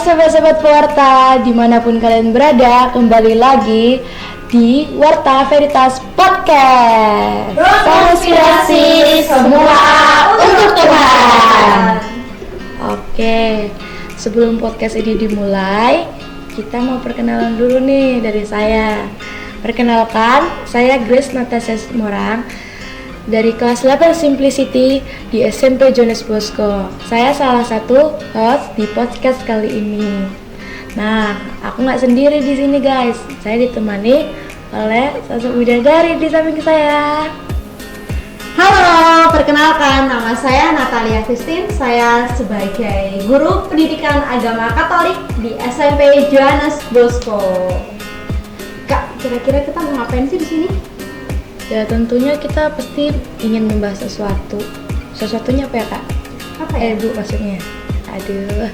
sobat-sobat Pewarta, dimanapun kalian berada, kembali lagi di Warta Veritas Podcast. Inspirasi semua untuk Tuhan. Oke, sebelum podcast ini dimulai, kita mau perkenalan dulu nih dari saya. Perkenalkan, saya Grace Natasha Morang dari kelas 8 Simplicity di SMP Jones Bosco. Saya salah satu host di podcast kali ini. Nah, aku nggak sendiri di sini guys. Saya ditemani oleh sosok bidadari di samping saya. Halo, perkenalkan nama saya Natalia Christine. Saya sebagai guru pendidikan agama Katolik di SMP Johannes Bosco. Kak, kira-kira kita mau ngapain sih di sini? Ya tentunya kita pasti ingin membahas sesuatu. Sesuatunya apa ya kak? Apa ya? Bu maksudnya. Aduh.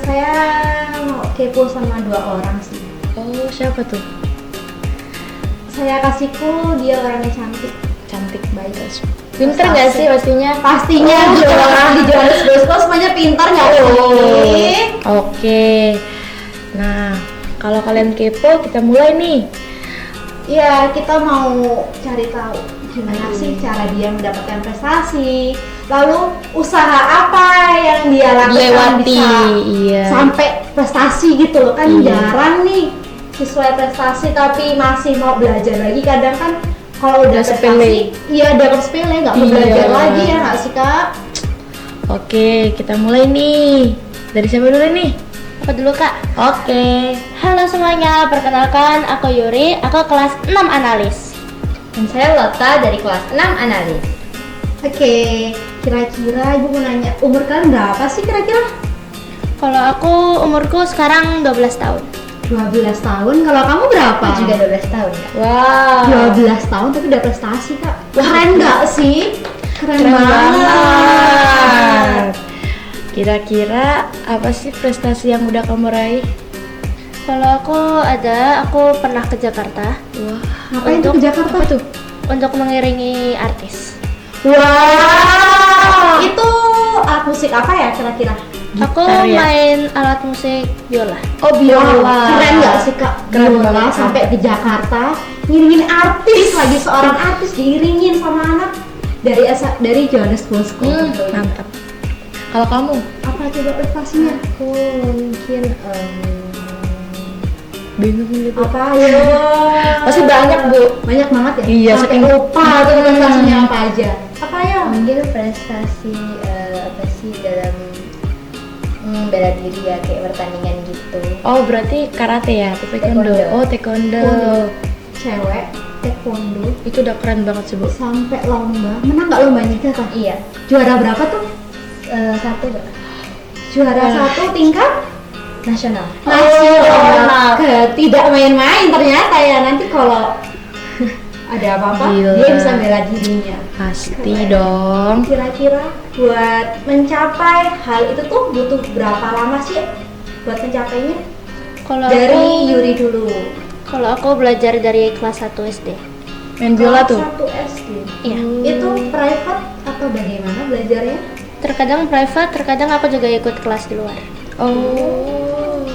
Saya mau kepo sama 2 orang sih. Oh siapa tuh? Saya kasihku dia orangnya cantik. Cantik baik guys. Pinter nggak sih pastinya? Pastinya orang di Johannes Bosco semuanya pintar nggak sih? Oke. Nah kalau kalian kepo kita mulai nih. Ya, kita mau cari tahu gimana sih cara dia mendapatkan prestasi, lalu usaha apa yang dia lakukan Dilewati, bisa iya. sampai prestasi gitu loh. Kan Iya. jarang nih siswa prestasi tapi masih mau belajar lagi. Kadang kan kalau udah prestasi, iya dapat sepele, nggak mau Iya. belajar lagi ya nggak sih kak? Oke kita mulai nih. Dari siapa dulu nih? Aku dulu kak. Oke. Halo semuanya, perkenalkan aku Yuri, aku kelas 6 analis. Dan saya Lota dari kelas 6 analis. Oke, kira-kira ibu mau nanya umur kalian berapa sih kira-kira? Kalau aku umurku sekarang 12 tahun. 12 tahun, kalau kamu berapa? Aku juga 12 tahun ya. Wow. 12 tahun tapi udah prestasi kak. Keren nggak sih? Keren Keren banget. banget. Kira-kira apa sih prestasi yang udah kamu raih? Kalau aku pernah ke Jakarta Wah. Ngapain tuh ke Jakarta? Apa tuh? untuk mengiringi artis. Wow. Itu alat musik apa ya kira-kira? Aku Gitar ya? main alat musik biola. Oh biola. Keren nggak sih kak? Keren Biola banget. sampai ke Jakarta, ngiringin artis lagi, seorang artis diiringin sama anak dari Johannes Bosco. Mantap. Kalau kamu? Apa coba prestasinya? Aku mungkin Bingung gitu. Apa ya? Pasti banyak bu. Banyak banget ya? Iya, Sampai saking- lupa tuh prestasinya apa aja. Apa ya? mungkin prestasi apa sih dalam bela diri ya, kayak pertandingan gitu. Oh berarti karate ya? Atau taekwondo? Taekwondo. Oh taekwondo. Cewek taekwondo Itu udah keren banget sih bu. sampai lomba. Menang nggak lombanya kak? Iya, Juara berapa tuh? 1 Juara Wah. 1 tingkat nasional. nasional. Tidak main-main ternyata ya. Nanti kalau ada apa-apa Gila. dia bisa bela dirinya. Pasti Keren. dong. Kira-kira buat mencapai hal itu tuh butuh berapa lama sih buat mencapainya? Kalau Dari aku, Yuri dulu. Kalau aku belajar dari kelas 1 SD. Main biola tuh. 1 SD. Iya. Itu private atau bagaimana belajarnya? Terkadang private, terkadang aku juga ikut kelas di luar. Oh.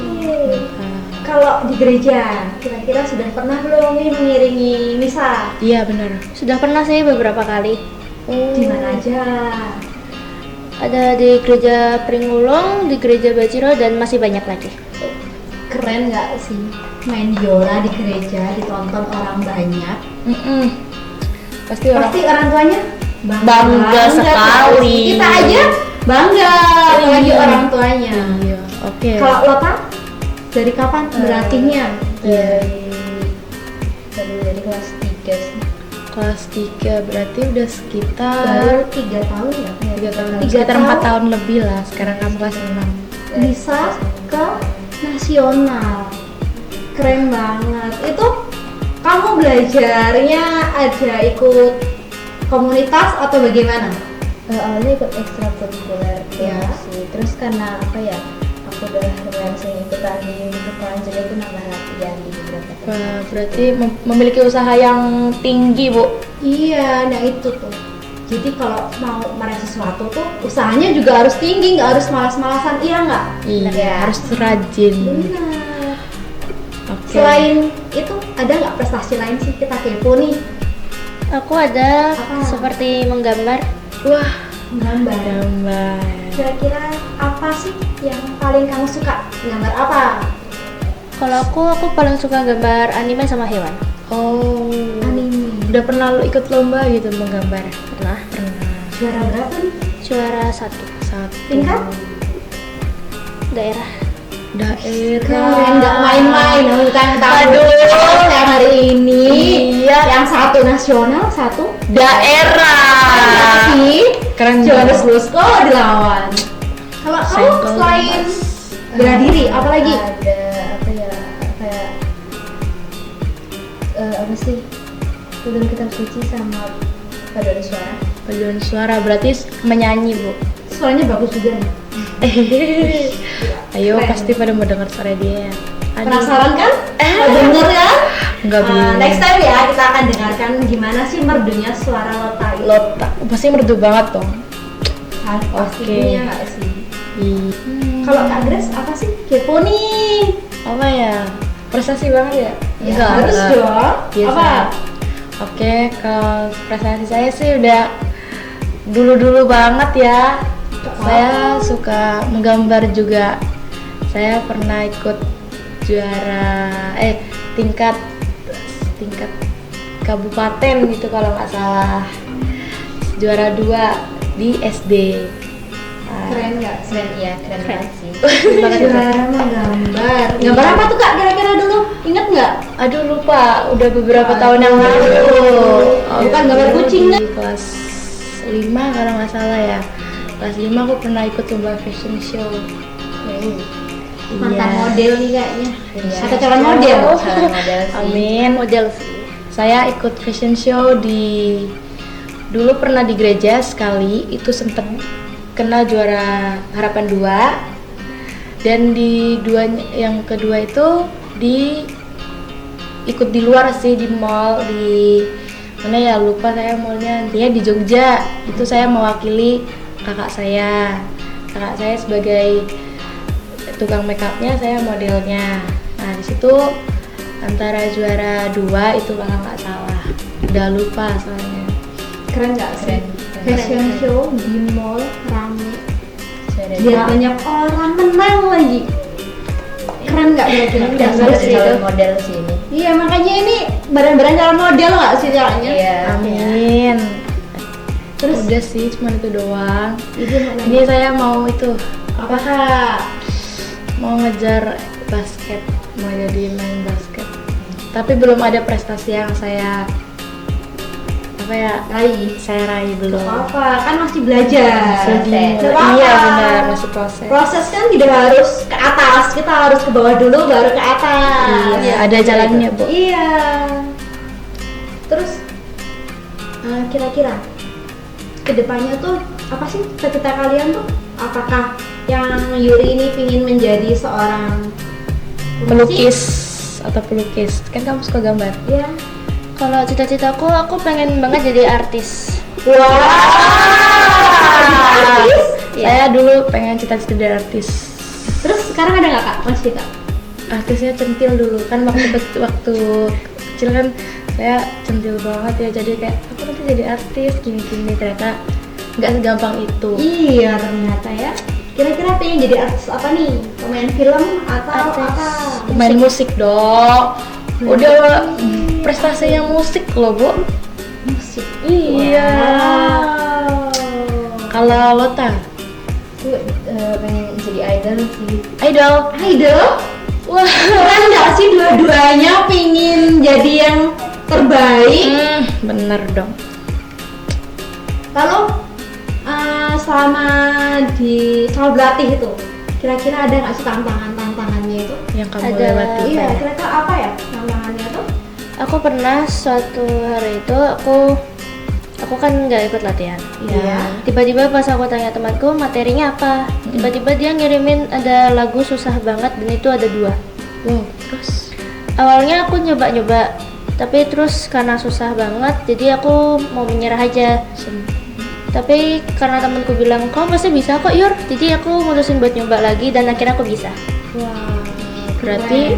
Kalau di gereja, kira-kira sudah pernah belum nih mengiringi misa? Iya benar. Sudah pernah sih beberapa kali. Di mana aja? Ada di gereja Pringulung, di gereja Bajiro, dan masih banyak lagi. Keren nggak sih main biola di gereja ditonton orang banyak? Pasti orang. Pasti orang tuanya Bangga sekali. Kita aja bangga, apalagi Iya. orang tuanya. Iya. Oke. Kalau Lota dari kapan berlatihnya? Dari kelas 3 sih. Kelas 3 berarti udah sekitar Baru 3 tahun ya? 3 tahun. Tiga Sekitar 4 tahun. tahun lebih lah. Sekarang kamu kelas 6. Bisa ke nasional. Keren banget. Itu kamu belajarnya ada ikut komunitas atau bagaimana? Awalnya ikut ekstrakurikuler Iya. sih. Terus karena apa ya? Aku udah lumayan sering ikut tanding gitu kan, jadi aku nambah latihan di beberapa tempat. Wah, berarti memiliki usaha yang tinggi, Bu. Iya, nah itu tuh. Jadi kalau mau meraih sesuatu tuh usahanya juga harus tinggi, nggak harus malas-malasan, iya nggak? Iya, harus rajin. Benar. Oke. Selain itu ada nggak prestasi lain sih kita kepo nih? Aku ada Apa? seperti menggambar. Wah, Gambar. gambar. Kira-kira apa sih yang paling kamu suka? Gambar apa? Kalau aku paling suka gambar anime sama hewan. Oh, Anime. udah pernah lu ikut lomba gitu menggambar? Pernah. Juara berapa nih? Juara 1 Satu. Tingkat? daerah. Daerah. Keren, nggak main-main. Bukan tahu yang hari ini. Iya. Yang satu nasional, satu Daerah. sih. Keren Johannes banget. Bosco dilawan. Kalau kamu Senggol selain mas. bela diri, apa lagi? Ada apa ya, kayak apa sih, tutur kitab suci sama paduan suara. Paduan suara berarti menyanyi, Bu. Suaranya bagus juga nih. Ayo, Keren. pasti pada mau dengar suara dia. Aduh. Penasaran kan? Mau denger kan? Enggak belum. Next time ya kita akan dengarkan gimana sih merdunya suara Lota itu. Lota, pasti merdu banget dong. Pasti Oke. punya nggak sih? Ih, Kalau Kak Grace apa sih? Kepo nih. apa ya? Prestasi banget ya? Ya, harus enggak. dong. Biasa. Apa? Oke, kalau prestasi saya sih udah dulu-dulu banget ya. Saya suka menggambar juga. Saya pernah ikut juara tingkat kabupaten gitu kalau nggak salah. Juara 2 di SD. Nah, Keren nggak? Keren, iya keren banget sih. Juara menggambar. Gambar apa tuh Kak kira-kira dulu? Ingat nggak? Aduh lupa, udah beberapa tahun yang lalu. Bukan gambar kucing, di kelas 5 kalau nggak salah ya. Kelas 5 aku pernah ikut lomba fashion show. Mantan Iya. model nih kayaknya. Iya. Atau calon model. Calon model sih. Amin. Model sih. Saya ikut fashion show dulu pernah di gereja sekali, itu sempet kena juara harapan 2. Dan yang kedua itu ikut di luar sih, di mall di mana ya, lupa saya mallnya, intinya di Jogja. Itu saya mewakili kakak saya sebagai tukang makeupnya, saya modelnya. Nah di situ antara juara 2 itu kalau nggak salah, udah lupa soalnya. Keren nggak sih? Keren. Fashion show di mall rame. Juara Biar banyak orang menang lagi. Keren nggak kira-kira? Udah Bagus ada gitu. calon model sih ini. Iya makanya ini badan-badan calon model nggak sih caranya? Iya. Amin. Terus Udah sih, cuma itu doang. ini Ini saya mau itu, apa Kak? mau ngejar basket, mau jadi main basket. Tapi belum ada prestasi yang saya raih belum. Apa? Kan masih belajar. Sedih. Nggak apa-apa. Iya benar, masih proses. Proses kan tidak harus ke atas, kita harus ke bawah dulu baru ke atas. Iya, ada jalannya, Bu. Iya. Terus kira-kira kedepannya tuh apa sih cita-cita kalian tuh? Apakah yang Yuri ini pingin menjadi seorang Pelukis atau pelukis. Kan kamu suka gambar. Iya. Kalau cita-citaku, aku pengen banget jadi artis. Wah. Artis? Saya dulu pengen cita-cita jadi artis. Terus sekarang ada nggak Kak? Masih Kak? Artisnya centil dulu kan, waktu kecil kan saya centil banget ya, jadi kayak aku nanti jadi artis gini-gini, ternyata nggak segampang itu. Iya ternyata ya. Kira-kira pengen jadi artis apa nih? Pemain film atau Artis. apa? Main musik dong. Udah prestasinya musik loh, Bu. Musik. Iya. Wow. Kalau Lota, Aku pengen jadi idol sih. idol. Idol? Wah, keren nggak sih dua-duanya pingin jadi yang terbaik? Bener dong. Lalu selama berlatih itu, kira-kira ada nggak sih tantangannya itu? Yang kamu Ada. lewati. Iya, kira-kira apa ya tantangannya tuh? Aku pernah suatu hari itu aku kan nggak ikut latihan. Iya. Tiba-tiba pas aku tanya temanku materinya apa, tiba-tiba dia ngirimin ada lagu susah banget dan itu ada 2. Wow, terus Awalnya aku nyoba-nyoba, tapi terus karena susah banget, jadi aku mau menyerah aja. Tapi karena temanku bilang kamu pasti bisa kok Yur, jadi aku mutusin buat nyoba lagi dan akhirnya aku bisa. Wah, berarti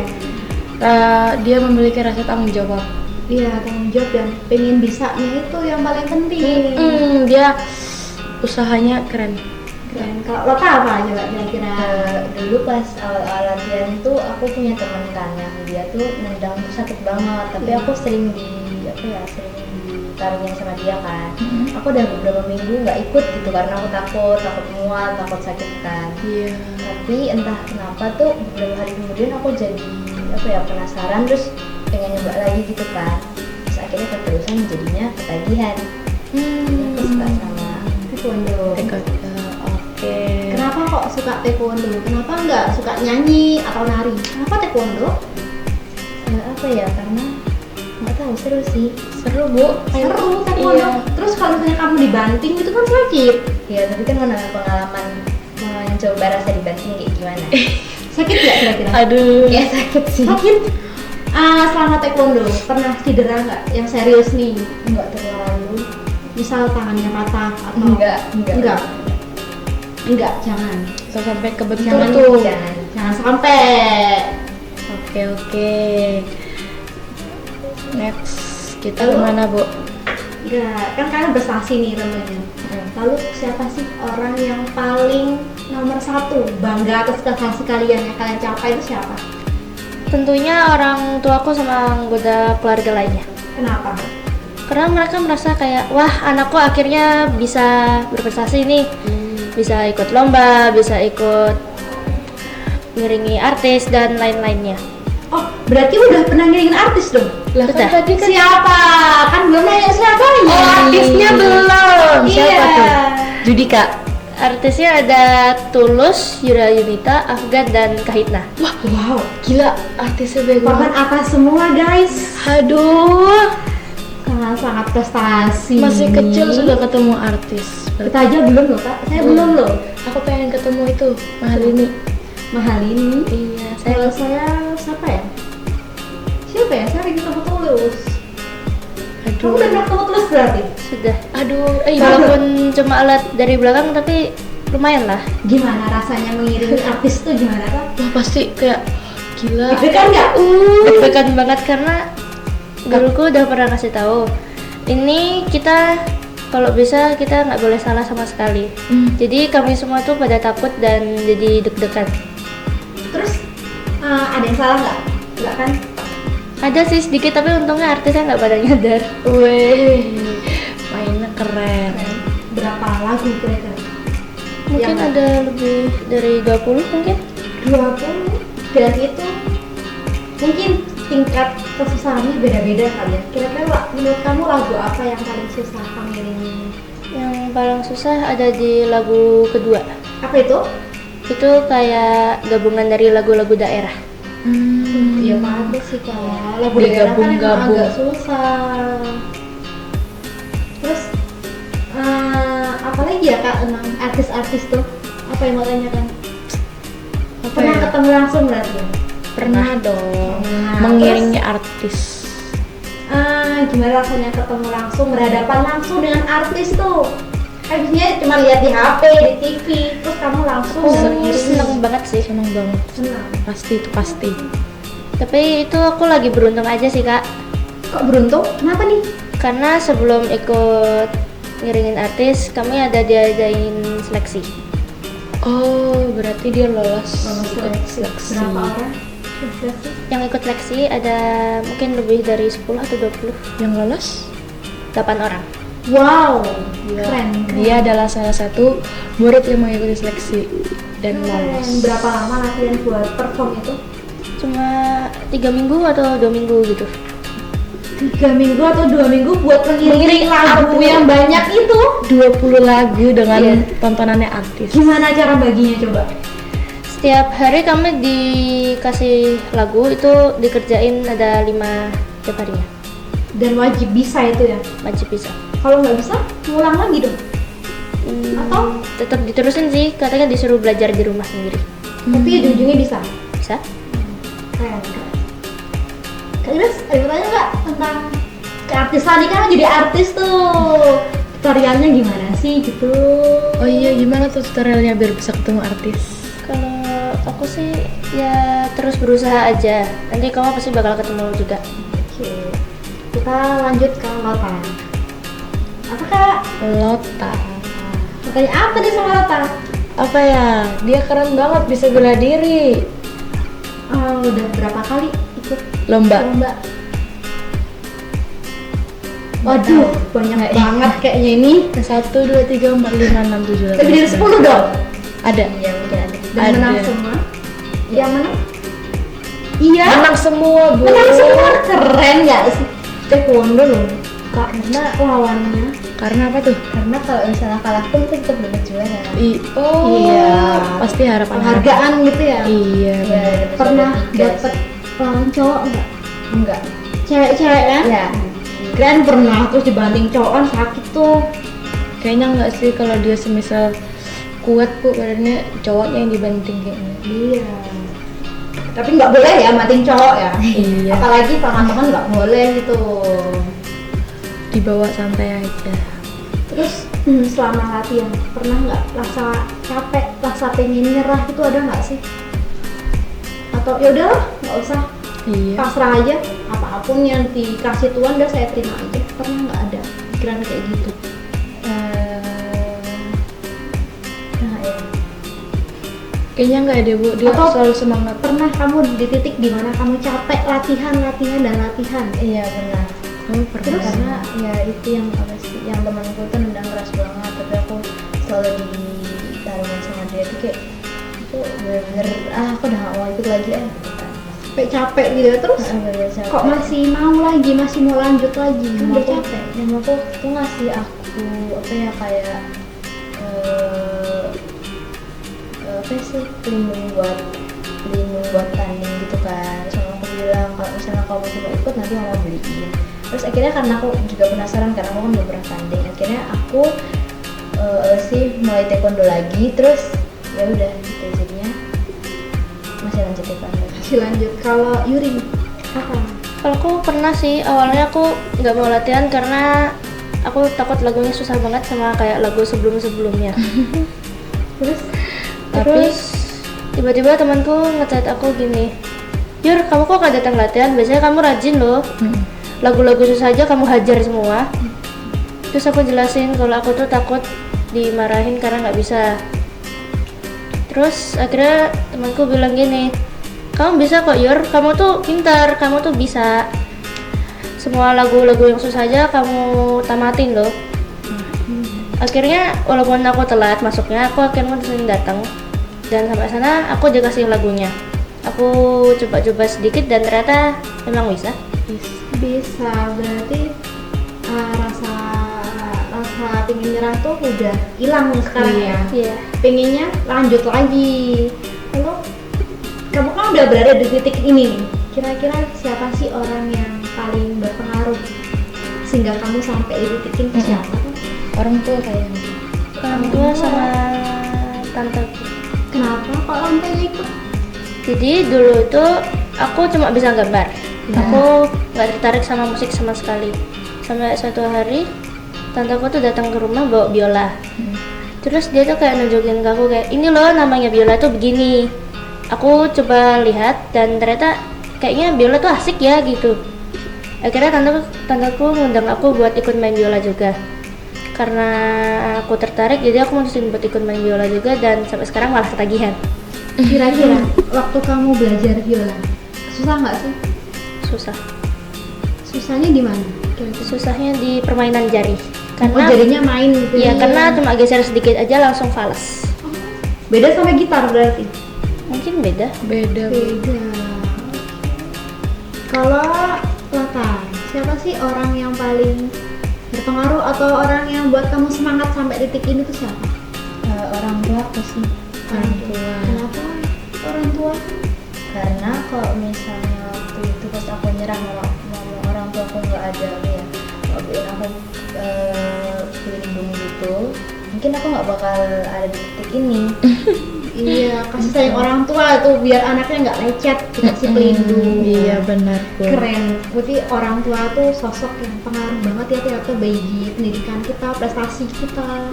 dia memiliki rasa tanggung jawab. Iya, tanggung jawab dan pengen bisanya itu yang paling penting. Dia usahanya keren. Keren. Kalau lo tau apa coba kira-kira? Dulu pas awal-awal latihan tuh aku punya teman kan yang dia tuh nendang tuh sakit banget, tapi aku sering sering ditarungin sama dia kan. Aku udah beberapa minggu nggak ikut gitu karena aku takut mual, takut sakit kan. Iya. Tapi entah kenapa tuh beberapa hari kemudian aku jadi penasaran, terus pengen nyoba lagi gitu kan. Terus akhirnya keterusan jadinya ketagihan. Aku suka sama taekwondo. Oke. Kenapa kok suka taekwondo? Kenapa nggak suka nyanyi atau nari? Kenapa taekwondo? Karena nggak tahu, seru sih. Seru Bu. Seru taekwondo. Iya. Terus kalau misalnya kamu dibanting itu kan sakit. Ya tapi kan mana pengalaman mencoba rasa dibanting kayak gimana? Sakit nggak kira-kira? Aduh. Ya sakit sih. Sakit. Selama taekwondo pernah cedera nggak? Yang serius nih? Nggak terlalu. Misal tangannya patah atau Enggak. Enggak, jangan. Sampai kebentur Jangan tuh. Jangan sampai. Oke. Next kita Lalu? kemana Bu? Enggak, kan kalian prestasi nih tentunya. Lalu siapa sih orang yang paling nomor satu bangga atas prestasi kalian yang kalian capai itu siapa? Tentunya orang tuaku sama anggota keluarga lainnya. Kenapa? Karena mereka merasa kayak, wah anakku akhirnya bisa berprestasi nih, bisa ikut lomba, bisa ikut ngiringi artis dan lain-lainnya. Oh, berarti udah pernah ngiringin artis dong? Lah kan Udah. tadi kan Siapa? Kan belum nanya siapanya. Oh, artisnya belum. Siapa Iya. tuh? Judika. Artisnya ada Tulus, Yura Yunita, Afgan, dan Kahitna. Wow, Gila, artisnya bego. papan atas semua guys. Aduh. Sangat prestasi. Masih kecil sudah ketemu artis. Kita aja belum loh kak, saya belum loh. Aku pengen ketemu itu Mahalini. Mahalini. Iya, Kalau saya siapa ya? Siapa ya? Saya lagi ketemu Tulus. Kamu udah pernah ketemu Tulus berarti? Sudah. Aduh, Walaupun cuma alat dari belakang tapi lumayan lah. Gimana rasanya mengiringi artis tuh gimana kak? wah pasti kayak gila. Deg-degan nggak? Deg-degan banget karena guruku udah pernah kasih tahu. Ini kita kalau bisa kita nggak boleh salah sama sekali. Jadi kami semua tuh pada takut dan jadi deg-degan. Terus ada yang salah nggak? Nggak kan? Ada sih sedikit tapi untungnya artisnya nggak pada nyadar. Weh, mainnya keren. Berapa lagu kira-kira? Mungkin Yang- ada lebih dari 20 mungkin. 20. Dan itu mungkin tingkat kesusahannya beda-beda kali ya. Kira-kira menurut kamu lagu apa yang paling susah kamu iringin? Yang paling susah ada di lagu kedua. Apa itu? Itu kayak gabungan dari lagu-lagu daerah. Iya ada sih kalau lagu daerah kan emang Digabung-gabung. agak susah. Terus apalagi ya kak tentang artis-artis tuh? Apa yang mau tanyakan? Pernah ya? ketemu langsung berarti? Pernah dong. Nah, Mengiringi artis. Gimana rasanya ketemu langsung, berhadapan langsung dengan artis tuh? Kan biasanya cuma lihat di HP, di TV, terus kamu langsung Seneng banget sih. Seneng banget. Senang. Pasti itu pasti. Tapi itu aku lagi beruntung aja sih kak. Kok beruntung? Kenapa nih? Karena sebelum ikut ngiringin artis, kami ada diadain seleksi. Oh, berarti dia lolos. ikut seleksi. Berapa orang? Seleksi. Yang ikut seleksi ada mungkin lebih dari 10 atau 20. Yang lolos? 8 orang. Wow, Gila. keren. Dia adalah salah satu murid yang mengikuti seleksi dan Keren. lolos. Berapa lama latihan buat perform itu? Cuma 3 minggu atau 2 minggu gitu. 3 minggu atau 2 minggu buat mengiring lagu yang banyak itu. 20 lagu dengan Iya. tontonannya artis. Gimana cara baginya coba? Setiap hari kami dikasih lagu itu dikerjain ada 5 tiap harinya. Dan wajib bisa itu ya. Wajib bisa. Kalau nggak bisa, ngulang lagi dong. Atau? Tetap diterusin sih, katanya disuruh belajar di rumah sendiri. Tapi ujung-ujungnya bisa. Bisa? Keren, keren. Kak Ines, ada yang tanya nggak tentang keartisan ini kan jadi artis tuh. tutorialnya gimana sih gitu? Oh iya, gimana tuh tutorialnya biar bisa ketemu artis? Kalau aku sih ya terus berusaha aja. Nanti kamu pasti bakal ketemu juga. Oke, kita lanjut ke Lota. Apa kak? Lota. Makanya apa nih sama Lota? Apa ya? Dia keren banget bisa bela diri. Udah berapa kali ikut Lomba. Waduh, banyak banget kayaknya ini. 1, 2, 3, 4, 5, 6, 7, 8. Lebih dari 10 dong. Ada. Iya mungkin ada. Dan Ada. menang semua. Yang menang? Iya. Menang semua, Bu. Menang semua, keren ya sih. Taekwondo loh. Karena lawannya. Karena apa tuh? Karena kalau misalnya kalah pun kita tetap dapat juara. Oh. Iya. Pasti harapan. Penghargaan gitu ya. Iya. Iya, benar. Pernah dapat dapet lawan cowok enggak? enggak? Cewek-cewek kan? Ya. Keren pernah, terus dibanding cowokan sakit tuh. Kayaknya enggak sih kalau dia semisal kuat Bu badannya, cowoknya yang dibanting kayaknya. Iya. Tapi nggak boleh ya matiin cowok ya. Iya. Apalagi teman-teman nggak boleh gitu. Dibawa santai aja. Terus selama latihan pernah nggak rasa capek, rasa pengen nyerah itu ada nggak sih? Atau ya udahlah nggak usah, Iya. pasrah aja, apapun yang dikasih Tuhan udah saya terima aja. Pernah nggak ada pikiran kayak gitu? Nah ya. Kayaknya enggak ada Bu, dia Atau- selalu semangat. Pernah kamu di titik dimana kamu capek latihan dan latihan? Iya benar. Oh, pernah. Terus? Karena ya itu yang apa sih, yang temanku tuh nendang keras banget, tapi aku selalu ditaruhin sama dia tuh kayak itu bener-bener aku udah gak mau ikut lagi gitu kan. Sampai capek gitu ya, terus Bener-bener capek. kok masih mau lagi, masih mau lanjut lagi, kan udah Mamaku- capek. mamaku tuh ngasih aku apa ya kayak apa sih pelindung buat tanding gitu kan. Sama aku bilang kalau misalnya kamu cuma ikut nanti mama beliin. Terus akhirnya karena aku juga penasaran karena aku kan belum pernah tanding, akhirnya aku mulai taekwondo lagi. Terus ya udah gitu jadinya masih lanjut taekwondo. Masih lanjut. Kalau Yuri apa? Kalau aku pernah sih, awalnya aku nggak mau latihan karena aku takut lagunya susah banget sama kayak lagu sebelum-sebelumnya. Terus tiba-tiba temanku ngechat aku gini, Yur, kamu kok gak datang latihan? Biasanya kamu rajin loh. Lagu-lagu susah aja kamu hajar semua. Terus aku jelasin kalau aku tuh takut dimarahin karena nggak bisa. Terus akhirnya temanku bilang gini, kamu bisa kok Yur, kamu tuh pintar, kamu tuh bisa. Semua lagu-lagu yang susah aja kamu tamatin loh. Akhirnya walaupun aku telat masuknya, aku akhirnya sering datang. Dan sampai sana aku dikasih lagunya. Aku coba-coba sedikit dan ternyata memang bisa. Bisa, berarti rasa pengen nyerah tuh udah hilang sekarang ya. Iya. Pengennya lanjut lagi. Lalu kamu kan udah berada di titik ini nih. Kira-kira siapa sih orang yang paling berpengaruh sehingga kamu sampai di titik ini? Siapa? Orang tua kayaknya. Orang tua sama tante. Kenapa kok sampai ikut? Jadi dulu itu aku cuma bisa gambar. Aku nggak tertarik sama musik sama sekali. Sampai suatu hari tanteku tuh datang ke rumah bawa biola. Terus dia tuh kayak nunjukin ke aku kayak, ini loh namanya biola tuh begini. Aku coba lihat dan ternyata kayaknya biola tuh asik ya gitu. Akhirnya tanteku ngundang aku buat ikut main biola juga. Karena aku tertarik, jadi aku mutusin buat ikut main biola juga dan sampai sekarang malah ketagihan. Kira-kira waktu kamu belajar biola susah nggak sih? Susah. Susahnya di mana? Susahnya di permainan jari. Oh, Karena jadinya main gitu. ya karena cuma geser sedikit aja langsung fals. Beda sama gitar berarti. Mungkin beda. Beda. Beda. Kalau Lata, siapa sih orang yang paling berpengaruh atau orang yang buat kamu semangat sampai titik ini tuh siapa? Orang tua aku sih. Orang tua. Kenapa orang tua? Karena kalau misalnya waktu itu pas aku nyerah mama orang tua aku nggak ada apa ya, nggak beliin aku pelindung gitu, mungkin aku nggak bakal ada di titik ini. Iya, kasih sayang orang tua itu biar anaknya nggak lecet, dikasih pelindung. Iya benar Bu. Keren. Berarti orang tua tuh sosok yang pengaruh banget ya ternyata bagi pendidikan kita, prestasi kita.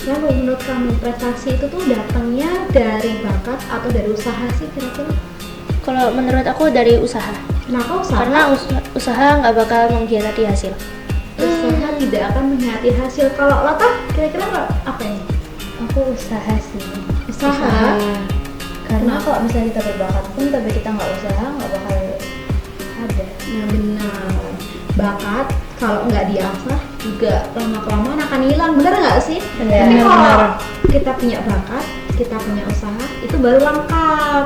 Lalu menurut kamu prestasi itu tuh datangnya dari bakat atau dari usaha sih kira-kira? Kalau menurut aku dari usaha. Kenapa usaha? Karena usaha nggak bakal mengkhianati hasil. Usaha tidak akan mengkhianati hasil. Kalau Lata kira-kira apa ini? Aku usaha sih. Usaha. Karena kalau misalnya kita berbakat pun tapi kita nggak usaha nggak bakal ada. Nah benar. Bakat kalau nggak diasah juga lama-kelamaan akan hilang, bener nggak sih? Benar. Tapi kalau kita punya bakat, kita punya usaha, itu baru lengkap.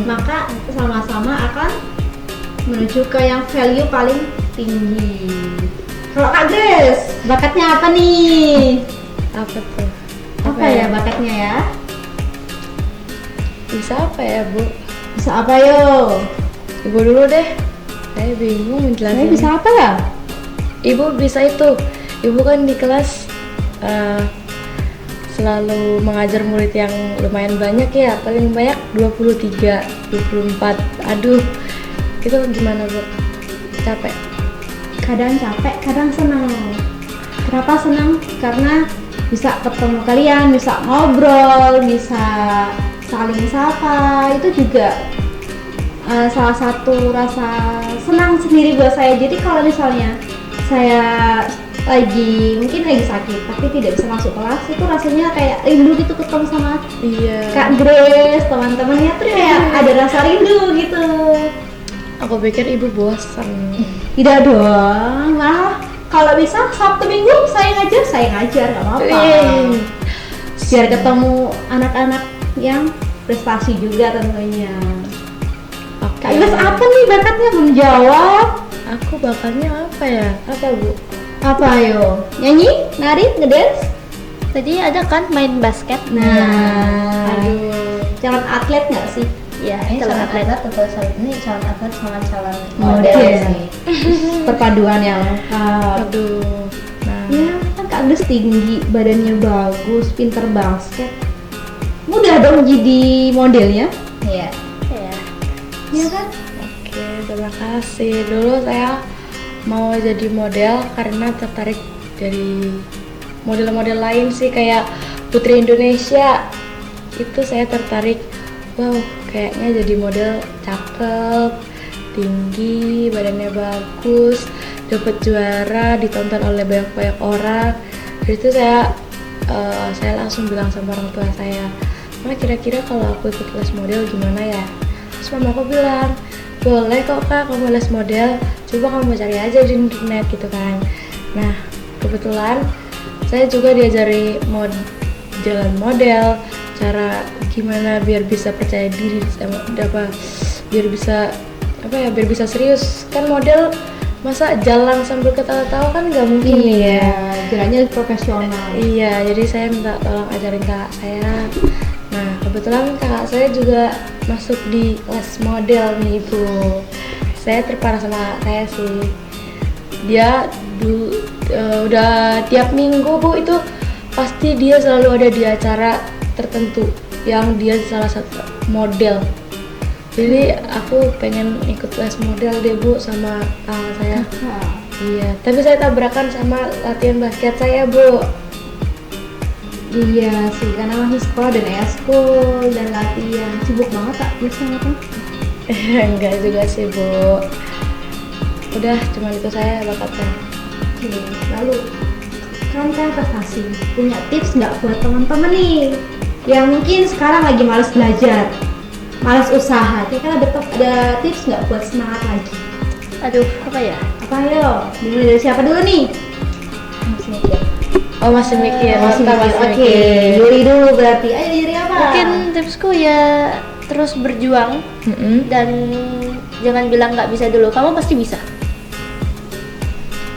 Maka sama-sama akan menuju ke yang value paling tinggi. Kalau Kak Grace, bakatnya apa nih? Apa tuh? Apa ya bakatnya ya? Bisa apa ya Bu? Bisa apa yo? Ibu dulu deh. Saya bingung menjelaskan. Bisa apa ya? Ibu bisa itu. Ibu kan di kelas selalu mengajar murid yang lumayan banyak ya. Paling banyak 23, 24. Aduh. Itu gimana Bu? Capek? Kadang capek, kadang senang. Kenapa senang? Karena bisa ketemu kalian, bisa ngobrol, bisa saling sapa. Itu juga salah satu rasa senang sendiri buat saya. Jadi kalau misalnya saya mungkin lagi sakit tapi tidak bisa masuk kelas, itu rasanya kayak rindu gitu ketemu sama Iya. Kak Grace, teman-temannya tuh kayak ada rasa rindu gitu. Aku pikir Ibu bosan. Tidak dong, malah kalau bisa Sabtu Minggu saya ngajar nggak apa-apa. Biar ketemu anak-anak yang prestasi juga tentunya. Oke. Kak Grace apa nih bakatnya belum jawab? Aku bakatnya apa ya? Apa Bu? Apa ayo? Nyanyi, nari, ngedance? Tadi ada kan main basket. Nah, Aduh. calon atlet nggak sih? Ya, Ini calon calon atlet. atlet atau ini calon atlet sama calon Model. model sih. Perpaduan yang lengkap. Aduh. Nah. Ya kan Kak Grace tinggi, badannya bagus, pinter basket. Mudah dong jadi modelnya, Iya. Ya. ya kan? Oke, terima kasih. Dulu saya mau jadi model karena tertarik dari model-model lain sih, kayak Putri Indonesia. Itu saya tertarik. Wow, kayaknya jadi model cakep, tinggi, badannya bagus, dapat juara, ditonton oleh banyak-banyak orang. Dari itu saya langsung bilang sama orang tua saya, "Ma, kira-kira kalau aku ikut les model gimana ya?" Terus mama aku bilang, "Boleh kok Kak, kamu les model, coba kamu cari aja di internet," gitu kan. Nah, kebetulan saya juga diajari jalan model, cara gimana biar bisa percaya diri sama biar bisa serius. Kan model masa jalan sambil ketawa-tawa kan nggak mungkin ya. Jalannya profesional. Iya, jadi saya minta tolong ajarin kakak saya. Nah, kebetulan kakak saya juga masuk di les model nih Ibu. Saya terpana sama kakak saya sih. Dia udah tiap minggu Bu, itu pasti dia selalu ada di acara tertentu yang dia salah satu model. Jadi aku pengen ikut les model deh Bu sama kakak saya. Iya, tapi saya tabrakan sama latihan basket saya Bu. Iya sih, karena masih sekolah dan ekskul dan latihan. Sibuk banget tak bisa ngapain? Enggak juga sih Bu. Udah cuma itu saya bakatnya. Oke, lalu kan prestasi punya tips nggak buat teman-teman nih yang mungkin sekarang lagi malas belajar, malas usaha? Kira-kira ada tips nggak buat semangat lagi? Aduh, apa ya? Apa yo? Dimulai dari siapa dulu nih? Masih mikir. Oh masih mikir, mantap, masih Oke, mikir. Yuri dulu berarti. Ayo Yuri apa? Mungkin tipsku ya terus berjuang dan jangan bilang nggak bisa dulu. Kamu pasti bisa.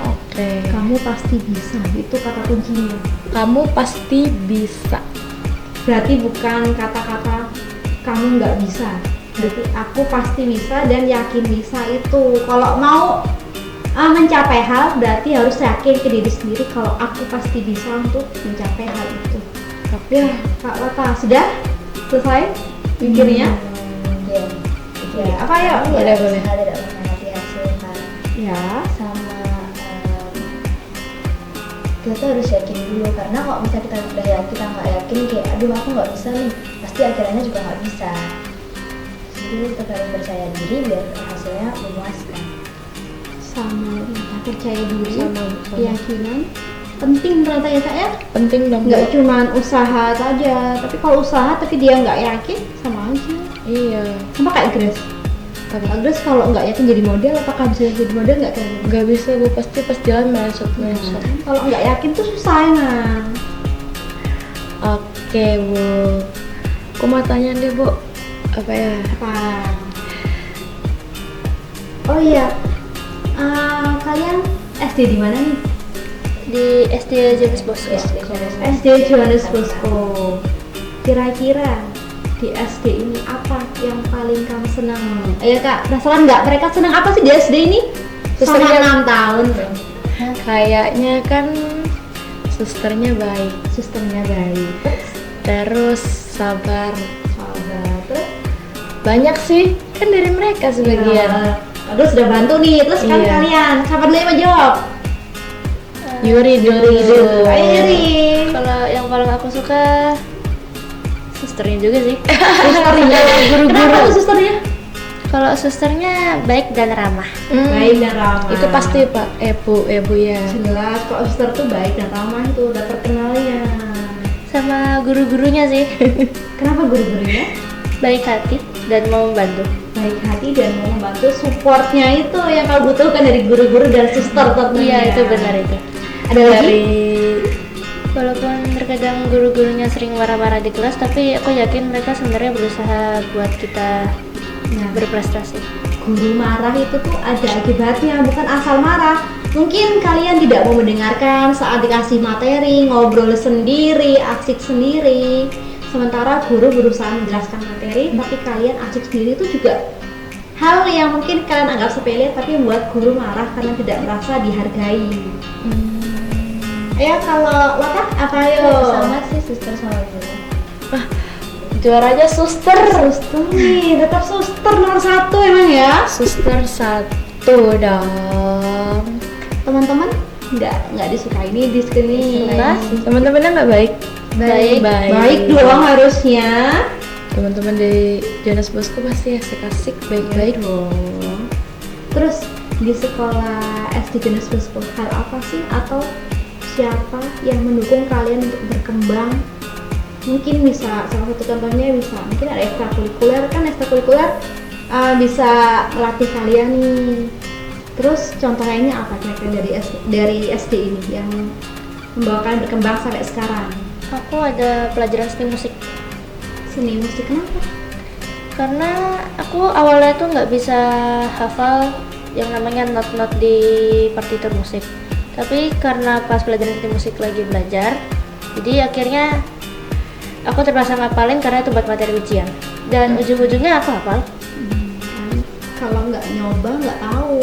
Oke. Kamu pasti bisa, itu kata kuncinya. Kamu pasti bisa. Berarti bukan kata-kata kamu nggak bisa. Berarti aku pasti bisa dan yakin bisa itu. Kalau mau mencapai hal berarti harus yakin ke diri sendiri kalau aku pasti bisa untuk mencapai hal itu. Ya, Kak Lata sudah selesai mikirnya? Ya, Apa ya? Boleh, boleh. Usaha tidak mengkhianati hasil kan. Ya. Sama kita tuh harus yakin dulu, karena kalau misalnya kita udah yakin, kita nggak yakin kayak aduh aku nggak bisa nih, pasti akhirnya juga nggak bisa. Jadi kita harus percaya diri biar hasilnya memuaskan. Sama percaya diri, Sama. keyakinan penting ternyata ya Kak ya. Penting dong. Nggak Bu. cuma usaha saja, tapi kalau usaha tapi dia nggak yakin sama aja. Iya. Sama kayak Grace. Kak Grace kalau nggak yakin jadi model, apakah bisa jadi model nggak kan? Nggak bisa Bu, pasti pas jalan mesot. Kalau nggak yakin tuh susah emang. Oke Bu, aku mau tanya deh Bu, apa ya? Apa? Oh iya, kalian SD di mana nih? Di SD Johannes Bosco. SD Johannes Bosco. Kira-kira di SD ini apa yang paling kamu senang? Ayo Kak, penasaran nggak? Mereka senang apa sih di SD ini? Selama Susternya- 6 tahun. Kayaknya kan susternya baik, Susternya baik. terus sabar. Sabar. Terus? Banyak sih, kan dari mereka sebagian. Ya, Aduh sudah bantu nih. Terus sekarang Iya. kalian, siapa dulu yang mau jawab? Yuri dulu. Ayo Yuri. Kalau yang paling aku suka susternya juga sih. Susternya. Kenapa tuh susternya? Kalau susternya baik dan ramah. Baik dan ramah. Itu pasti Pak, Bu ya. Jelas kok suster tuh baik dan ramah itu udah terkenalnya. Sama guru-gurunya sih. Kenapa guru-gurunya? Baik hati dan mau membantu. Baik hati dan mau membantu, supportnya itu yang kau butuhkan dari guru-guru dan suster tentunya. Iya, itu benar itu. Ada lagi? Dari Walaupun terkadang guru-gurunya sering marah-marah di kelas, tapi aku yakin mereka sebenarnya berusaha buat kita Nah, berprestasi. guru marah itu tuh ada akibatnya, bukan asal marah. Mungkin kalian tidak mau mendengarkan saat dikasih materi, ngobrol sendiri, asik sendiri. Sementara guru berusaha menjelaskan materi, tapi kalian asik sendiri itu juga hal yang mungkin kalian anggap sepele, tapi membuat guru marah karena tidak merasa dihargai. Ayo kalau Lata apa ayo? Sama sih suster sama guru. juaranya suster. Suster nih, tetap suster nomor 1 emang ya. Suster 1 dong. Teman-teman nggak disukai ini di sini. Enggak. Teman-temannya nggak baik? Baik. Baik dong harusnya. Teman-teman di Johannes Bosco pasti asik-asik, baik-baik. Dong. Terus di sekolah SD Johannes Bosco hal apa sih atau siapa yang mendukung kalian untuk berkembang? Mungkin bisa salah satu contohnya bisa mungkin ada ekstrakurikuler, kan ekstrakurikuler bisa melatih kalian nih. Terus contoh lainnya apa kira-kira dari SD ini yang membawa kalian berkembang sampai sekarang? Aku ada pelajaran seni musik. Seni musik kenapa? Karena aku awalnya tuh nggak bisa hafal yang namanya not-not di partitur musik. Tapi karena pas pelajaran seni musik lagi belajar, jadi akhirnya aku terpaksa ngapalin karena itu buat materi ujian. Dan ujung-ujungnya aku hafal. Kalau nggak nyoba nggak tahu.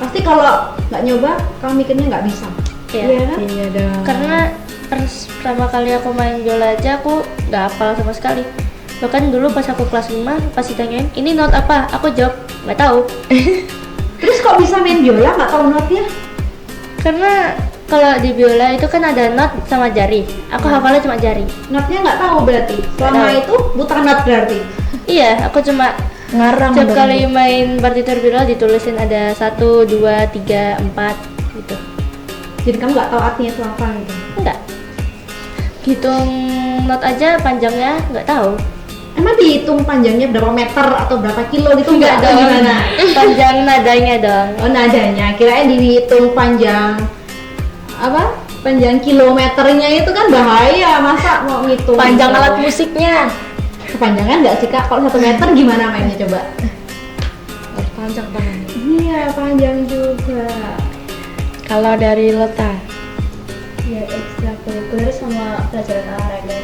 Pasti kalau nggak nyoba kamu mikirnya nggak bisa. Iya. Iya kan? Iya dong. Karena pertama kali aku main biola aja aku nggak hafal sama sekali. Bahkan dulu pas aku kelas 5 pas ditanyain ini not apa, aku jawab nggak tahu. Terus kok bisa main biola nggak tahu notnya? Karena kalau di biola itu kan ada not sama jari. Aku hafalnya cuma jari. Notnya nggak tahu berarti. Selama tahu. itu buta not berarti. Iya, aku cuma Ngarang setiap dong. kali main partitur biola ditulisin ada 1, 2, 3, 4 gitu. Jadi kamu nggak tahu artinya itu apa gitu. Enggak. Hitung not aja panjangnya nggak tahu. Emang dihitung panjangnya berapa meter atau berapa kilo gitu nggak dong. gimana? Panjang nadanya dong. Oh nadanya, kirain dihitung panjang apa? Panjang kilometernya itu kan bahaya, masa mau ngitung Panjang gitu? alat musiknya. Kepanjangan nggak sih Kak? Kalau 1 meter gimana mainnya coba? Harus panjang tangannya. Iya panjang juga. Kalau dari Lota, Ya ekstrakurikuler sama pelajaran olahraga.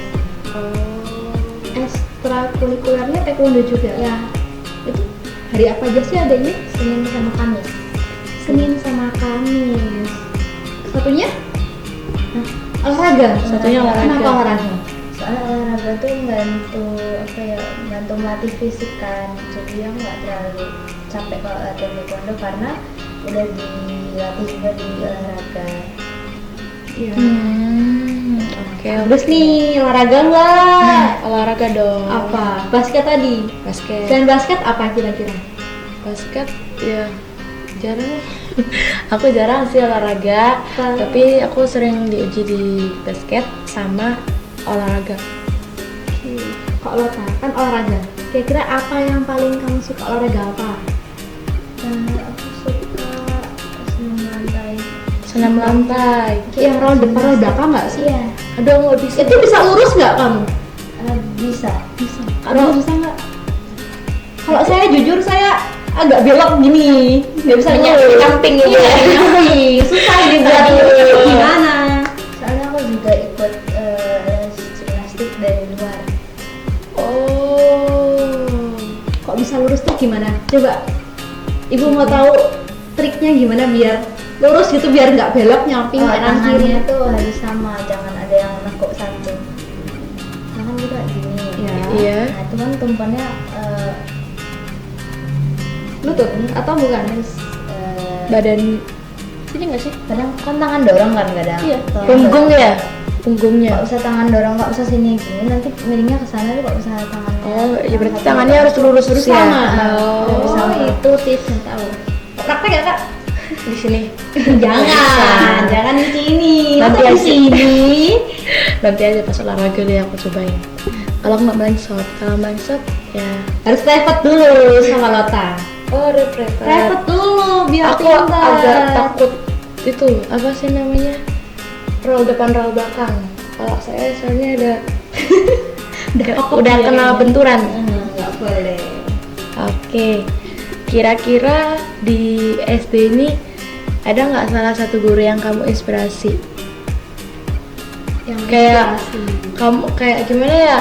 Ekstrakurikulernya taekwondo juga. Ya, Itu hari apa aja sih adanya? Senin sama Kamis. Senin sama Kamis. Satunya? Olahraga. Satunya olahraga. Kenapa olahraga? Soalnya olahraga tuh bantu melatih fisik kan, jadi aku nggak terlalu capek kalau latihan taekwondo karena udah dilatih juga di olahraga. Iya. Oke. Terus nih olahraga nggak? Olahraga dong. Apa? Basket tadi. Basket. Selain basket apa kira-kira? Basket ya jarang. Aku jarang sih olahraga, tapi aku sering diuji di basket sama olahraga. Kok lo kan olahraga? Kira-kira apa yang paling kamu suka olahraga apa? Aku suka senam lantai. Senam lantai. Yang roll depan roll belakang nggak sih? Iya, Aduh nggak bisa. Itu bisa lurus nggak kamu? bisa. Bisa. Kamu bisa nggak? Kalau saya jujur saya agak belok gini, nggak bisa Di samping gitu Iya, ya. di samping. Susah dibuat gimana? Soalnya aku juga ikut les gimnastik dari luar. Oh. Kok bisa lurus tuh gimana? Coba ibu mau tahu triknya gimana biar lurus gitu, biar nggak belok nyamping kanan kiri. Tangannya tuh harus sama, jangan ada yang nekuk satu. Tangan juga gini. Iya. Iya. Nah, itu kan tumpannya Lutut atau bukan? terus Badan Sini nggak sih? kadang kan tangan dorong kan kadang. Iya. Kalau punggung ya? Punggungnya. nggak usah tangan dorong, nggak usah sini gini, nanti miringnya ke sana tuh nggak usah tangannya. Oh, ya berarti tangannya harus lurus-lurus ya? Sama. Oh. Oh, itu tipsnya tahu. Praktek ya kak? Di sini. Jangan di sini. Nanti Masa di aja. sini. Nanti aja pas olahraga deh aku cobain. Kalau nggak melengsot, kalau melengsot ya. Harus private dulu sama Lota. Oh, refresh. Private dulu biar Aku pintar. agak takut itu apa sih namanya? Roll depan roll belakang. Kalau saya soalnya udah ya, kenal ya. benturan. Nggak boleh. Oke, kira-kira di SD ini ada nggak salah satu guru yang kamu inspirasi? Yang Kayak inspirasi. kamu kayak gimana ya?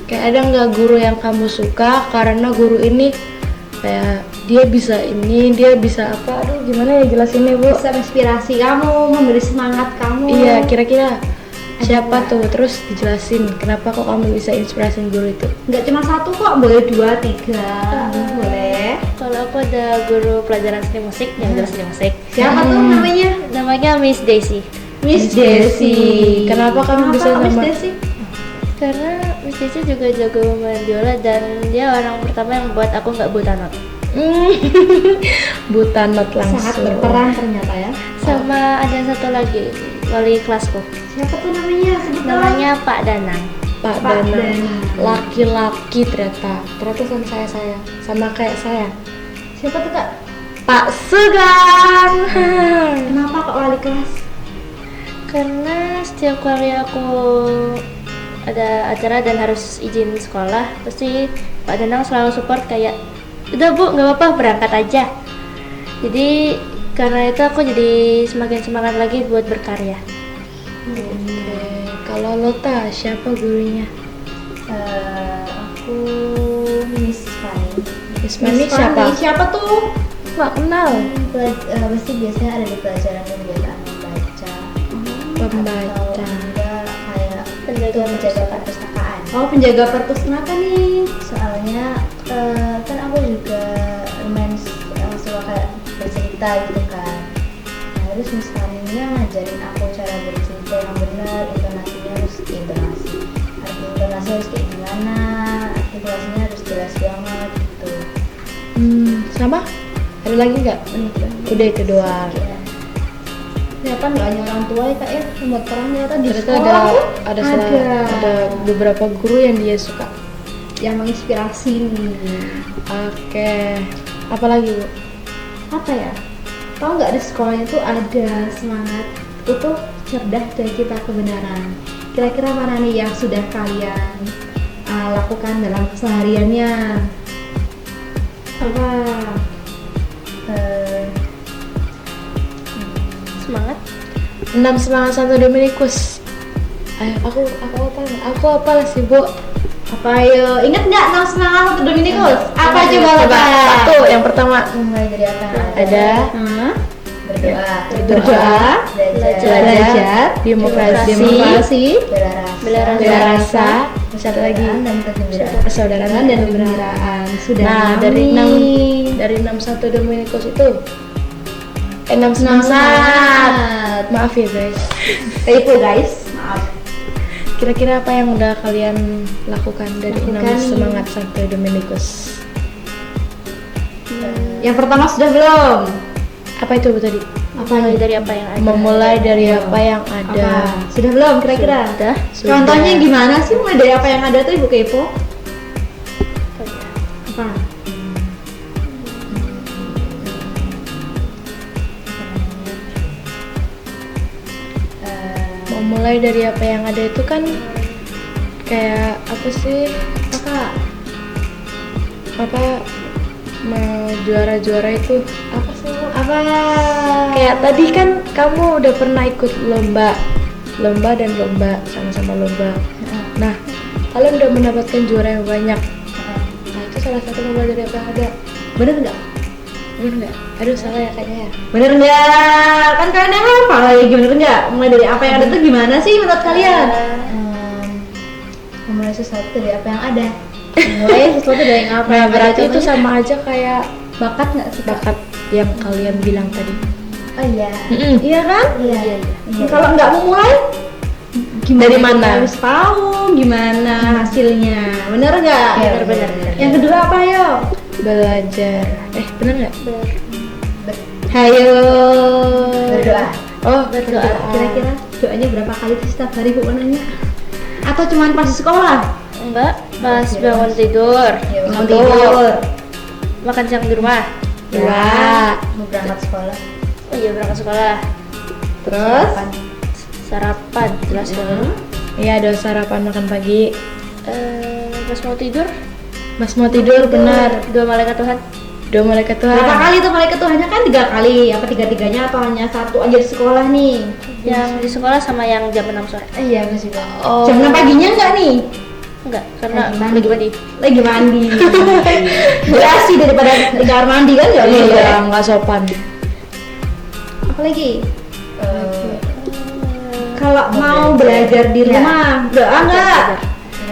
Kayak ada nggak guru yang kamu suka karena guru ini kayak dia bisa ini, dia bisa apa? Aduh, gimana ya jelasinnya bu? Bisa inspirasi kamu, memberi semangat kamu. Iya, kira-kira siapa tuh? Terus dijelasin kenapa kok kamu bisa inspirasiin guru itu? Nggak cuma satu kok, boleh 2, 3, boleh. Kalau aku ada guru pelajaran seni musik yang jelas seni musik. Siapa tuh namanya? Namanya Miss Daisy. Miss Desi. Kenapa kamu bisa Miss sama- Desi? Karena Miss Daisy juga jago main biola dan dia orang pertama yang buat aku nggak buta not. Buta not langsung. Sangat berperan ternyata ya. Sama ada satu lagi wali kelasku. Siapa tuh namanya? Sebut Namanya Pak Danang. Pak Pak Danang. Danang. Laki-laki ternyata sama saya sama kayak saya. Siapa tuh kak? Pak Sugan. Kenapa kok wali kelas? Karena setiap kali aku ada acara dan harus izin sekolah, pasti Pak Danang selalu support kayak, udah bu, nggak apa-apa, berangkat aja. Jadi karena itu aku jadi semakin semangat lagi buat berkarya. Oke, kalau Lota siapa gurunya? Aku Miss Fanny. Ismani Miss siapa? Fanny. Siapa tuh? Nggak kenal. Pasti biasanya ada di pelajaran pembiasaan membaca. Pembaca. Atau enggak kayak penjaga perpustakaan. Oh, penjaga perpustakaan kenapa nih? Soalnya kan aku juga lumayan suka kayak bercerita gitu kan. Nah, terus Miss Fanny-nya ngajarin aku cara bercerita yang benar, intonasinya harus intonasi. Arti intonasi harus kayak gimana, artikulasinya harus jelas banget gitu. Sama? Ada lagi nggak? Udah itu doang. Ya. Ternyata nggak hanya orang tua ya kak ya, membuat perang ternyata di Ternyata sekolah tuh ada beberapa guru yang dia suka. yang menginspirasi nih. Oke. Apalagi bu? Apa ya? Tahu nggak di sekolahnya tuh ada semangat untuk cerdas dan kita kebenaran. Kira-kira mana nih yang sudah kalian lakukan dalam kesehariannya? Apa? Semangat. 6 semangat Santo Dominikus. Ayo, aku apa sih bu? Apa ayo? Ingat nggak 6 semangat Santo Dominikus? Apa coba Coba Lota? satu yang pertama Mulai dari apa? ada Hah? berdoa, belajar, demokrasi, bela rasa, terus ada lagi dan kegembiraan. persaudaraan dan kegembiraan. Sudah Nah, dari nih. dari 6 Santo Dominikus itu 6 Enam semangat. Maaf ya guys. Typo guys, maaf. Kira-kira apa yang udah kalian lakukan dari 6 Lakukan. semangat Santo Dominikus? Yang pertama sudah belum? Apa itu Bu tadi? Mulai dari apa yang ada. Memulai dari apa yang ada. Apa? Sudah belum kira-kira? Sudah. Contohnya gimana sih mulai dari apa yang ada tuh Ibu Kepo? Apa? Memulai dari apa yang ada itu kan kayak apa sih? Apa mau juara-juara itu apa sih Bu? Apa? Kayak tadi kan kamu udah pernah ikut lomba dan lomba, sama-sama lomba. Nah, kalian udah mendapatkan juara yang banyak. Nah, itu salah satu lomba dari apa yang ada. Bener nggak? Bener nggak? Aduh, salah ya kayaknya ya. Bener nggak? Kan kalian yang hafal lagi, bener nggak? Mulai dari apa yang ada tuh gimana sih menurut kalian? Memulai sesuatu dari apa yang ada. Mulai sesuatu dari yang apa Nah, yang ada berarti itu contohnya? sama aja kayak bakat nggak sih? bakat yang kalian bilang tadi. Oh iya. Iya kan? Iya. Kalau nggak memulai, gimana Dari kita mana? harus tahu gimana hasilnya? Bener nggak? Iya, bener. Yang kedua apa yo? Belajar. Bener nggak? Hayo. Berdoa. Oh, Berdoa. Kira-kira doanya berapa kali sih setiap hari Bu nanya? Atau cuman pas di sekolah? Enggak, pas bangun tidur, Ya, Bangun tidur. makan siang di rumah. Dua. Mau berangkat sekolah. Oh iya, berangkat sekolah. Terus? Sarapan, jelas banget. Iya, ada sarapan makan pagi. Pas mau tidur, Mas mau tidur benar. doa malaikat Tuhan. Doa malaikat Tuhan. Berapa kali tuh malaikat Tuhannya kan 3 kali? Apa 3-3-nya atau hanya satu aja di sekolah nih? Yang di sekolah sama yang jam 6 sore. Iya, aku juga. Oh. Jam 6 paginya enggak nih? Enggak, karena Lagi mandi. lagi mandi. Lagi mandi. Berasi daripada di kamar mandi kan nggak boleh. Iya, nggak sopan. Apa lagi? Eh, Kalau mau belajar di rumah, doa nggak?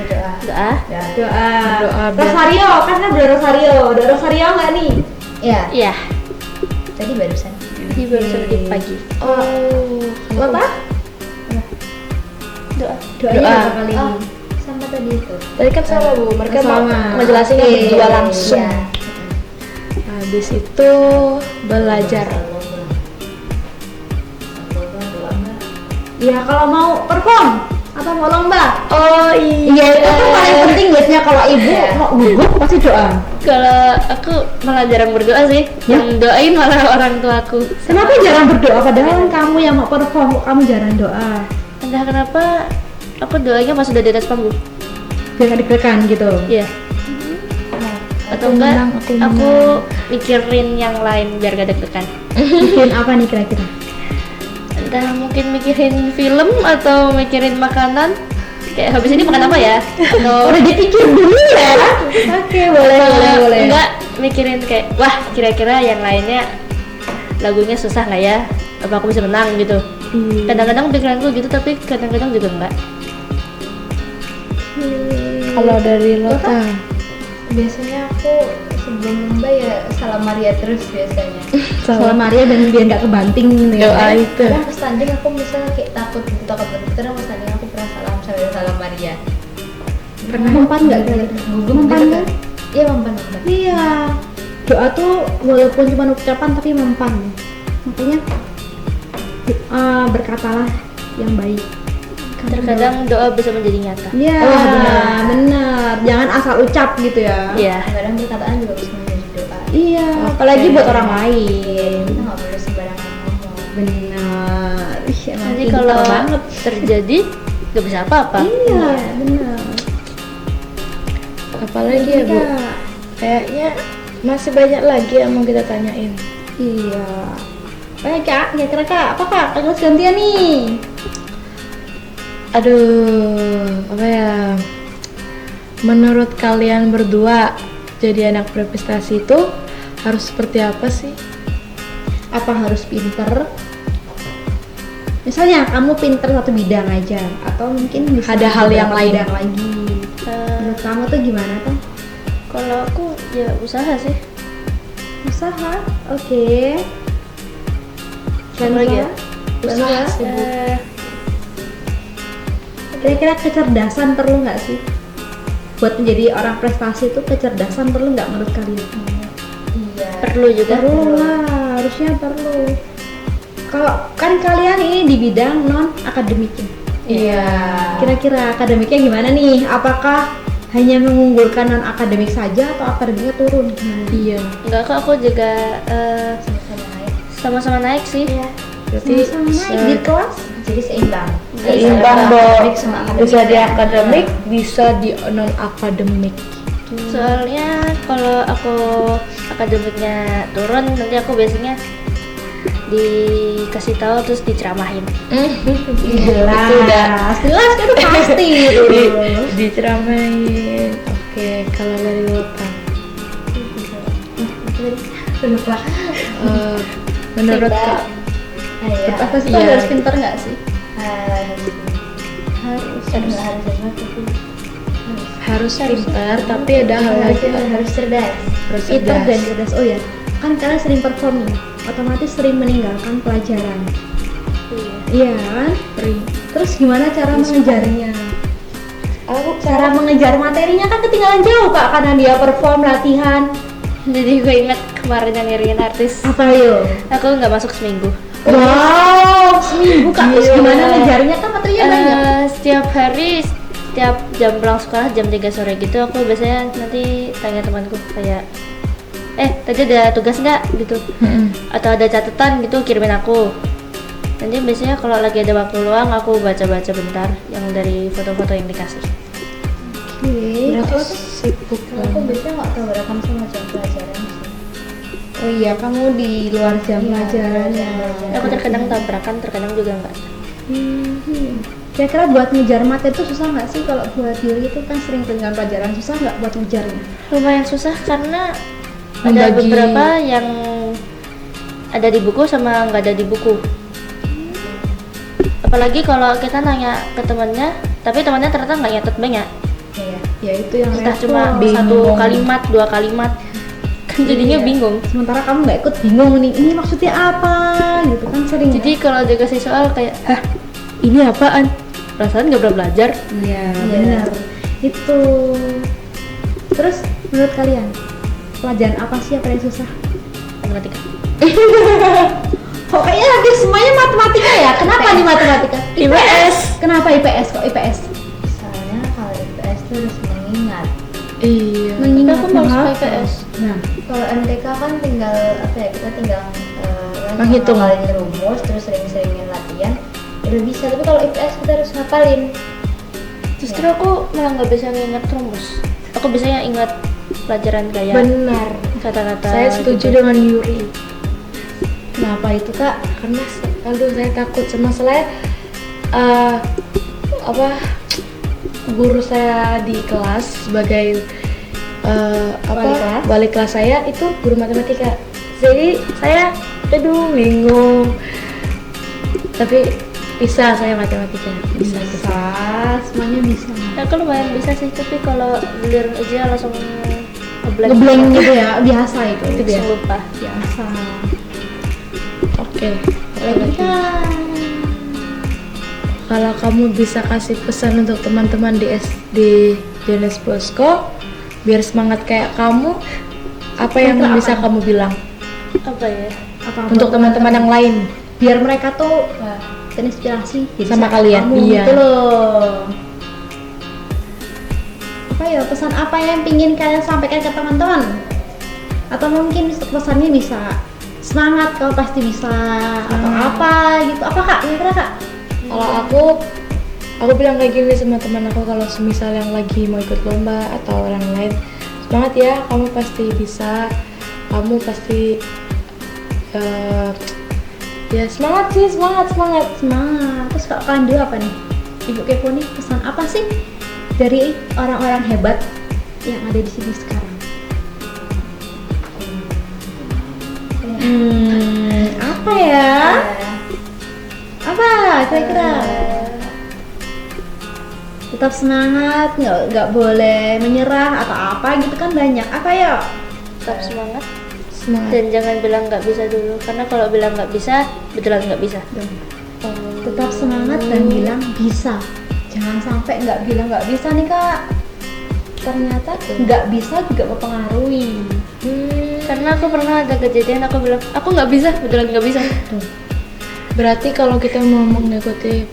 Doa. Enggak ah. Ya. Doa. Doa, Rosario, kan udah Rosario. Udah Rosario nggak nih? Iya. Iya, Tadi barusan. di baru di pagi. Oh. Apa? Doa. Doanya Doa. berapa kali? Oh, sama tadi itu. Tadi kan sama Bu, mereka mau Sama. ngejelasin yang Oke. berdua langsung. Iya. Habis itu belajar. Ya kalau mau perform atau mau lomba. Oh Iya, itu kan paling penting biasanya kalau ibu mau gugup pasti doa. Kalau aku malah jarang berdoa sih. Ya? Yang doain malah orang tuaku. Kenapa jarang berdoa padahal kan kamu yang mau perform kok kamu jarang doa? Entah kenapa aku doanya pas udah di atas panggung. Biar nggak deg-degan gitu. Iya. Atau Aku enggak menang, aku aku menang. mikirin yang lain biar gak deg-degan. Bikin apa nih kira-kira? Entah mungkin mikirin film atau mikirin makanan. Kayak habis ini makan apa ya? Atau Udah dipikir dulu ya. Oke, boleh, boleh, boleh. enggak mikirin kayak wah kira-kira yang lainnya lagunya susah nggak ya? Apa aku bisa menang gitu? Kadang-kadang pikiranku gitu tapi kadang-kadang juga enggak. Kalau dari Lota, Biasanya aku sebelum lomba ya salam Maria terus biasanya. Salam Maria dan biar nggak kebanting gitu ya. doa itu. Kadang pas tanding aku misalnya kayak takut gitu, takut banget. Kadang pas tanding aku pernah salam Maria. Pernah mempan nggak kira-kira? Gugup Mempan gitu kan? Iya, mempan. Iya. Doa tuh walaupun cuma ucapan tapi mempan. Makanya berkatalah yang baik. Terkadang doa bisa menjadi nyata. Iya, Oh, benar. Jangan asal ucap gitu ya. Iya. Kadang perkataan juga bisa menjadi doa. Iya, apalagi buat orang lain. Kita nggak boleh sembarangan ngomong. Benar. Ih, emang Nanti pintar kalau banget. terjadi nggak bisa apa-apa. Iya, benar. Apalagi ya Bu, Iya. kayaknya masih banyak lagi yang mau kita tanyain. Iya. Baik Kak, kira-kira Kak, apa Kak? Kelas gantian nih. Aduh, apa ya? Menurut kalian berdua, jadi anak berprestasi itu harus seperti apa sih? Apa harus pinter? Misalnya kamu pinter satu bidang aja, atau mungkin bisa Ada hal yang beberapa lain. bidang lagi. Menurut kamu tuh gimana tuh? Kalau aku ya usaha sih. Usaha, oke. Apa lagi ya? Usaha. Eh, Kira-kira kecerdasan perlu nggak sih? Buat menjadi orang prestasi itu kecerdasan perlu nggak menurut kalian? Iya. perlu juga. Perlu lah, harusnya perlu. Kalau kan kalian ini di bidang non akademiknya, Iya. kira-kira akademiknya gimana nih? Apakah hanya mengunggulkan non akademik saja atau akademiknya turun? Gimana? Iya. Enggak kok, aku juga Sama-sama naik. sama-sama naik sih. Iya. Berarti Sama-sama naik di kelas. Jadi seimbang. seimbang Antara dong. akademik sama akademik. Bisa di akademik, bisa di non akademik. Soalnya kalau aku akademiknya turun, nanti aku biasanya dikasih tahu terus diceramahin. Jelas, Itu udah jelas kan itu pasti itu. diceramain. Oke, kalau dari Loka, Lupa. menurut Feedback. Kak, Iya. Atas itu Iya. harus pinter nggak sih? Harus banget tapi harus pintar, tapi ada hal lagi harus cerdas. harus Pinter dan cerdas. cerdas. Oh ya, kan kalian sering perform nih, otomatis sering meninggalkan pelajaran. Iya kan? Terus gimana cara mengejarnya? Cara mengejar materinya kan ketinggalan jauh kak, karena dia perform latihan. Jadi gue ingat kemarin yang ngiringin artis, Apa yuk? aku nggak masuk seminggu. Wow, seminggu kak. Terus Gila. gimana ngejarnya kan materinya banyak. Setiap hari, setiap jam pulang sekolah jam 3 sore gitu, aku biasanya nanti tanya temanku kayak, tadi ada tugas nggak gitu, atau ada catatan gitu, kirimin aku. Nanti biasanya kalau lagi ada waktu luang aku baca-baca bentar yang dari foto-foto yang dikasih. Oke. Berarti sibuk Kalau aku banget. biasanya nggak tabrakan sama jam pelajaran sih. Oh iya, kamu di luar jam pelajaran ya. Aku terkadang tabrakan, terkadang juga enggak. Kira-kira buat ngejar materi itu susah nggak sih? Kalau buat Yuri itu kan sering ketinggalan pelajaran, susah nggak buat ngejarnya? Lumayan susah karena ada Membagi. beberapa yang ada di buku sama nggak ada di buku. Apalagi kalau kita nanya ke temannya, tapi temannya ternyata nggak nyatet banyak. Iya. Ya itu yang Entah repot. cuma satu kalimat, 2 kalimat, kan jadinya Iya. bingung. Sementara kamu nggak ikut, bingung nih, ini maksudnya apa? Gitu kan sering. Jadi kalau dikasih soal kayak, hah, ini apaan? Perasaan nggak pernah belajar. Iya, benar. Itu. Terus menurut kalian pelajaran apa sih yang paling susah? Matematika. Pokoknya hampir semuanya matematika ya. Kenapa nih matematika? IPS. Kenapa IPS? Kok IPS? Soalnya kalau IPS tuh harus mengingat. Iya. Mengingat Aku mau kenapa? IPS. Nah, Kalau MTK kan tinggal apa ya, kita tinggal Menghitung. ngapalin rumus, terus sering-seringin latihan, udah bisa. Tapi kalau IPS kita harus ngapalin. Justru aku malah nggak bisa nginget rumus. Aku biasanya ingat pelajaran kayak Benar. kata-kata. Saya setuju gitu. dengan Yuri. kenapa itu kak? Karena saya takut sama saya guru saya di kelas sebagai wali kelas saya itu guru matematika. Jadi saya bingung. Tapi bisa saya matematika. Bisa. Semuanya bisa. Aku lumayan bisa sih, tapi kalau giliran ujian langsung Ngeblank gitu ya, biasa itu langsung biasa. lupa. Biasa. Oke. Lagi kan. Kalau kamu bisa kasih pesan untuk teman-teman di SD Johannes Bosco biar semangat kayak kamu, apa yang Apa? bisa kamu bilang Apa ya? Apa untuk teman-teman yang lain? biar mereka tuh terinspirasi jadi Sama kayak kalian, kamu, iya. gitu loh. Apa ya, pesan apa yang pingin kalian sampaikan ke teman-teman? Atau mungkin pesannya bisa semangat, kau pasti bisa, atau apa gitu. Apa kak? Kira-kira kak? Kalau aku bilang kayak gini sama teman aku, kalau semisal yang lagi mau ikut lomba atau orang lain, semangat ya, kamu pasti bisa, kamu pasti ya semangat sih, semangat. Semangat. Terus kak kalian dulu apa nih? Ibu Kepo nih, pesan apa sih dari orang-orang hebat yang ada di sini sekarang? Kira-kira tetap semangat, nggak boleh menyerah atau apa gitu kan banyak. Apa ya? Tetap semangat Semangat. dan jangan bilang nggak bisa dulu, karena kalau bilang nggak bisa betulan nggak bisa. Tetap semangat dan bilang bisa. Jangan sampai nggak bilang nggak bisa nih kak. Ternyata nggak bisa juga mempengaruhi. Karena aku pernah ada kejadian aku bilang aku nggak bisa, betulan nggak bisa. Berarti kalau kita mau mengikuti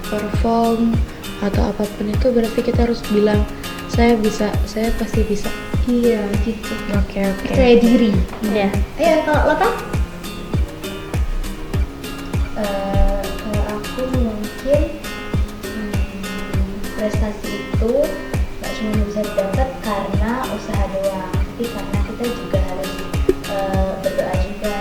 perform atau apapun itu berarti kita harus bilang saya bisa, saya pasti bisa. Iya gitu. Oke. Percaya diri. Ya. Kalau lo kan? Kalau aku mungkin prestasi itu nggak cuma bisa didapat karena usaha doang, tapi karena kita juga harus berdoa juga.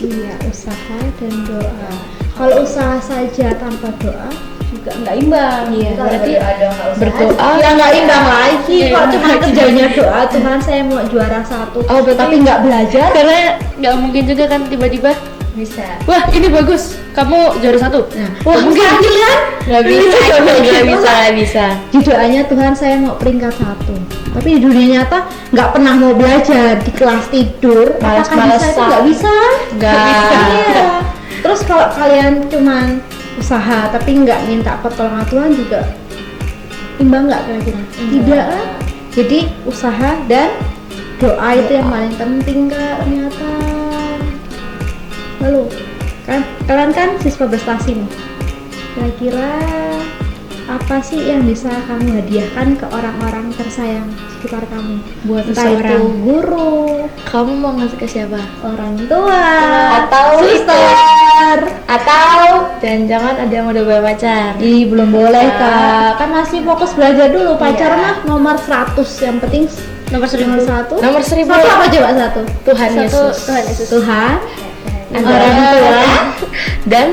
Iya, usaha dan doa. Kalau usaha saja tanpa doa juga nggak imbang. Iya, Kalau berarti berdoa doang nggak usaha, berdoa Ya nggak imbang lagi. Iya, Kok iya. cuma kerjanya doa, Tuhan saya mau juara 1. Oh, berarti- tapi nggak belajar. Karena nggak mungkin juga kan tiba-tiba bisa. wah ini bagus, kamu juara 1. Wah mungkin kan? Nggak bisa, nggak bisa. Di doanya Tuhan saya mau peringkat 1. Tapi di dunia nyata nggak pernah mau belajar, di kelas tidur. Apakah bisa? Itu nggak bisa. Nggak. Iya. Terus kalau kalian cuman usaha tapi nggak minta pertolongan Tuhan juga imbang nggak kira-kira? Tidak kan? Jadi usaha dan doa itu yang paling penting kak ternyata. Lalu kan kalian kan siswa prestasi nih. Kira-kira apa sih yang bisa kamu hadiahkan ke orang-orang tersayang sekitar kamu? Buat Entah itu seseorang. guru, Kamu mau ngasih ke siapa? orang tua, Atau suster, Atau jangan-jangan ada yang udah punya pacar? Ih, belum boleh kak, kan masih fokus belajar dulu. Pacar mah nomor 100, yang penting Nomor 1000. nomor 1. Nomor 1000. Satu apa coba satu? Tuhan Satu, Yesus. Tuhan Yesus. Tuhan, Antara orang tua, dan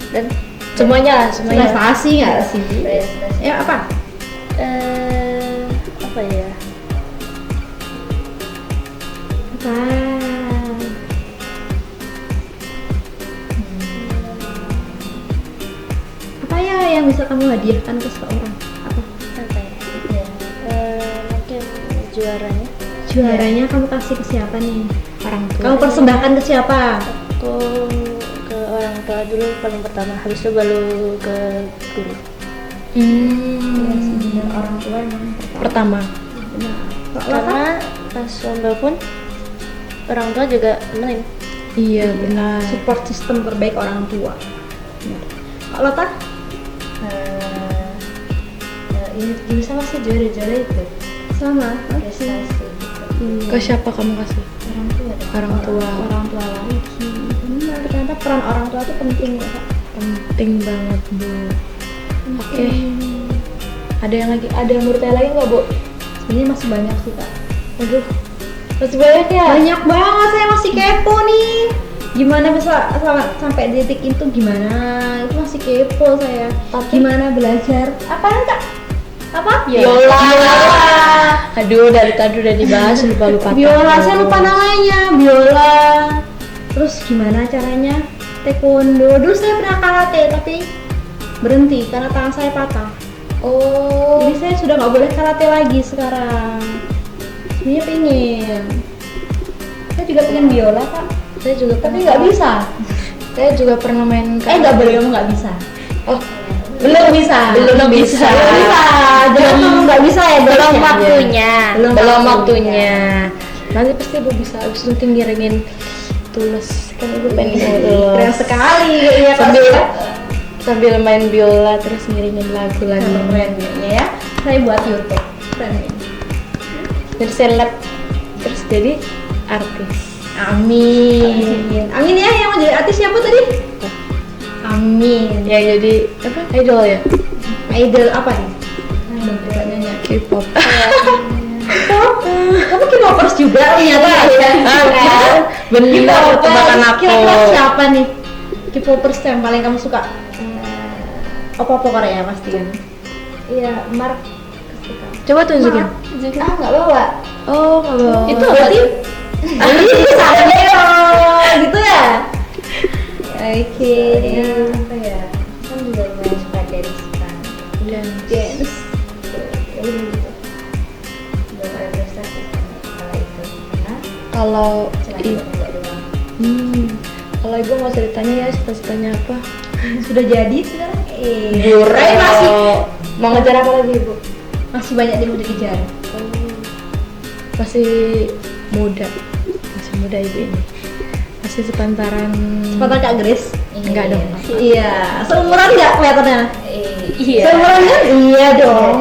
Dan semuanya. prestasi nggak sih? Prestasi. Ya apa? apa ya? Apa? Apa ya yang bisa kamu hadiahkan ke seseorang? Apa? Apa ya? Mungkin juaranya. Juaranya kamu kasih ke siapa nih? Orang tua. Kamu persembahkan ke siapa? Aku ke orang tua dulu paling pertama, habis itu baru ke guru. Dan orang tua emang Pertama. benar. Kalau Karena pas lomba pun orang tua juga nemenin. Iya benar. support system terbaik orang tua. Benar. Kalau tak? Ini juga sama sih juara-juara itu Sama. prestasi gitu. Ke siapa kamu kasih? Orang tua dong. Orang tua. Orang tua lagi. Benar, ternyata peran orang tua itu penting ya Kak. Penting banget Bu. Oke. Ada yang lagi? Ada yang mau bertanya lagi nggak Bu? Sebenarnya masih banyak sih Kak. Aduh, masih banyak ya? Banyak banget, saya masih kepo nih. Gimana bisa sampai detik itu gimana? Itu masih kepo saya. Gimana belajar? Apaan Kak? Apa? Biola. Aduh, dari tadi udah dibahas lupa-lupa. Biola, saya lupa namanya. Biola. Terus gimana caranya? Taekwondo. Dulu saya pernah karate tapi berhenti karena tangan saya patah. Oh, Jadi saya sudah nggak boleh karate lagi sekarang. Sebenarnya pengen. Saya juga pengen biola Kak. saya juga Tapi pernah. nggak bisa. Saya juga pernah main. Nggak boleh ngomong nggak bisa. Oh, Belum bisa. belum bisa. Belum bisa. Jangan ngomong nggak bisa ya. Belum guys, ya. waktunya. Belum waktunya. Nanti pasti Bu bisa. Abis nanti ngiringin tulus. Kan Ibu pengen Keren tulus. sekali kayaknya Kak. Sambil main biola terus ngiringin lagu-lagu. Keren kayaknya ya. Saya buat YouTube. Keren ya. Jadi seleb terus jadi artis. Amin. Amin ya, yang mau jadi artis siapa tadi? Amin. Ya jadi apa? Idol ya? Idol apa nih? Idol katanya K-pop. Kamu K-popers juga ternyata ya. Benar, tebakan aku. Kira-kira siapa nih? K-popers yang paling kamu suka? Apa-apa Korea pasti kan? Iya, Mark. Coba tunjukin. Nggak bawa. Oh, nggak bawa. Itu berarti bisa gitu ya? Oke. apa ya? Kan juga lumayan suka dance kan. Dan Dance. Ya udah gitu. Belum ada prestasi kalau itu karena kalau cuma i- nyoba doang. kalau ibu mau ceritanya ya cita-citanya apa? Sudah jadi sekarang? Guru. Tapi masih Mau ngejar apa lagi ibu? masih banyak yang mau dikejar. Masih muda, ibu ini. Masih sepantaran. Seperti Kak Grace. Enggak dong. Iya, seumuran nggak kelihatannya? Iya. Seumuran kan? Iya dong.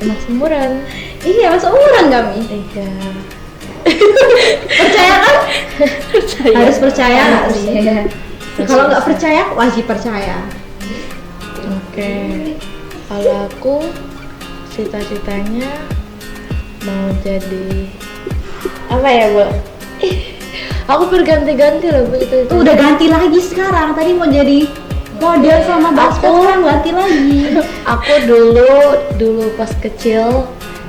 Emang seumuran. Iya, seumuran kami. Iya. Percaya kan? Harus percaya nggak sih? Iya. Kalau nggak percaya, wajib percaya. Oke. Kalau aku cita-citanya mau jadi apa ya, Bu? Aku berganti-ganti loh, Bu, cita-cita. Tuh udah ganti lagi sekarang. Tadi mau jadi model sama basket, sekarang ganti lagi. Aku dulu pas kecil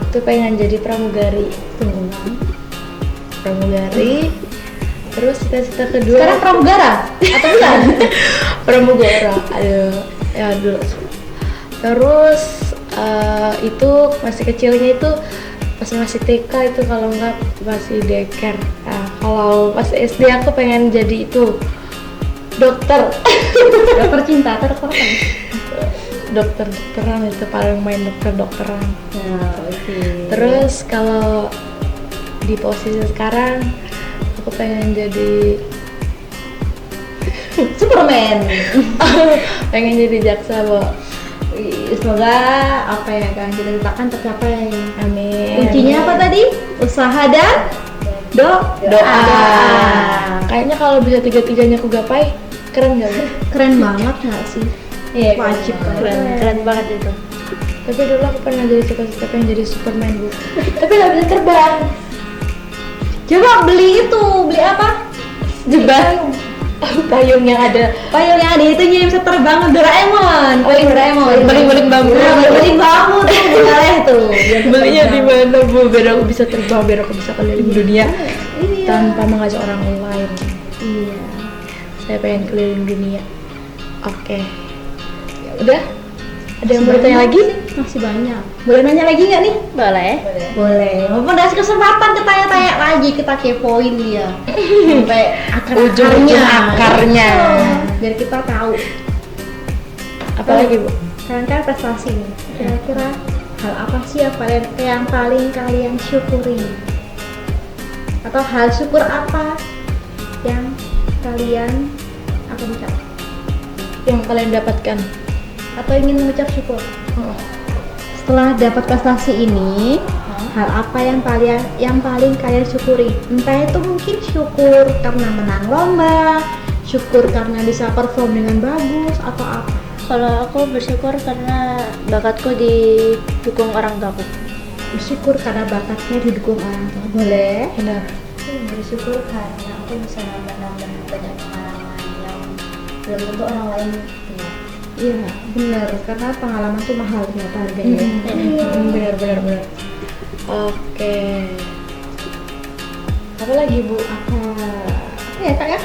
tuh pengen jadi pramugari. Pramugari. Terus cita-cita kedua Sekarang pramugara atau bukan? pramugara. Aduh, ya dulu. Terus itu masih kecilnya itu pas masih TK itu, kalau enggak masih deker. Nah, kalau pas SD aku pengen jadi itu dokter. Dokter cinta atau dokter apa? Dokteran itu paling main dokteran. Nah, oke. Terus kalau di posisi sekarang aku pengen jadi Superman. pengen jadi jaksa, Bu. Semoga apa yang akan kita ciptakan tercapai. Amin. Kuncinya apa tadi? Usaha dan Doa. Kayaknya kalau bisa tiga-tiganya aku gapai, keren gak, Bu? Keren banget nggak sih? Iya, Wajib kan? keren banget itu. Tapi dulu aku pernah jadi cita-cita pengen jadi Superman, Bu. Tapi nggak bisa terbang. Coba beli apa? Jebak. Payung yang ada. Payung yang ada itu yang bisa terbang, Doraemon. Payung Doraemon. Beling-beling bambu. Nah, beling bambu tuh boleh tuh. Biar Belinya di terbang. mana, Bu? Biar aku bisa terbang, biar aku bisa keliling dunia Iya. tanpa mengajak orang lain. Iya. Saya pengen keliling dunia. Oke. Ya udah. Ada yang mau tanya lagi? Masih banyak. Boleh nanya lagi nggak nih? Boleh. Boleh. Mumpung dikasih kesempatan tanya-tanya lagi, kita kepoin dia sampai Ujung-ujung akarnya. Biar kita tahu. Apa lagi, Bu? Kalian kan prestasi nih. Kira-kira hal apa sih yang paling kalian syukuri? Atau hal syukur apa yang kalian akan ucap? Yang kalian dapatkan? Atau ingin mengucap syukur? Setelah dapat prestasi ini, hal apa yang paling kalian syukuri? Entah itu mungkin syukur karena menang lomba, syukur karena bisa perform dengan bagus, atau apa? Kalau aku bersyukur karena bakatku didukung orang tuaku. Bersyukur karena bakatnya didukung orang tua. Boleh? Benar. Aku bersyukur karena aku bisa nambah-nambah banyak pengalaman yang belum tentu orang lain punya. Iya, benar. Karena pengalaman tuh mahal ternyata harganya. Benar. Oke. Apa lagi, Bu? Apa ya kak ya?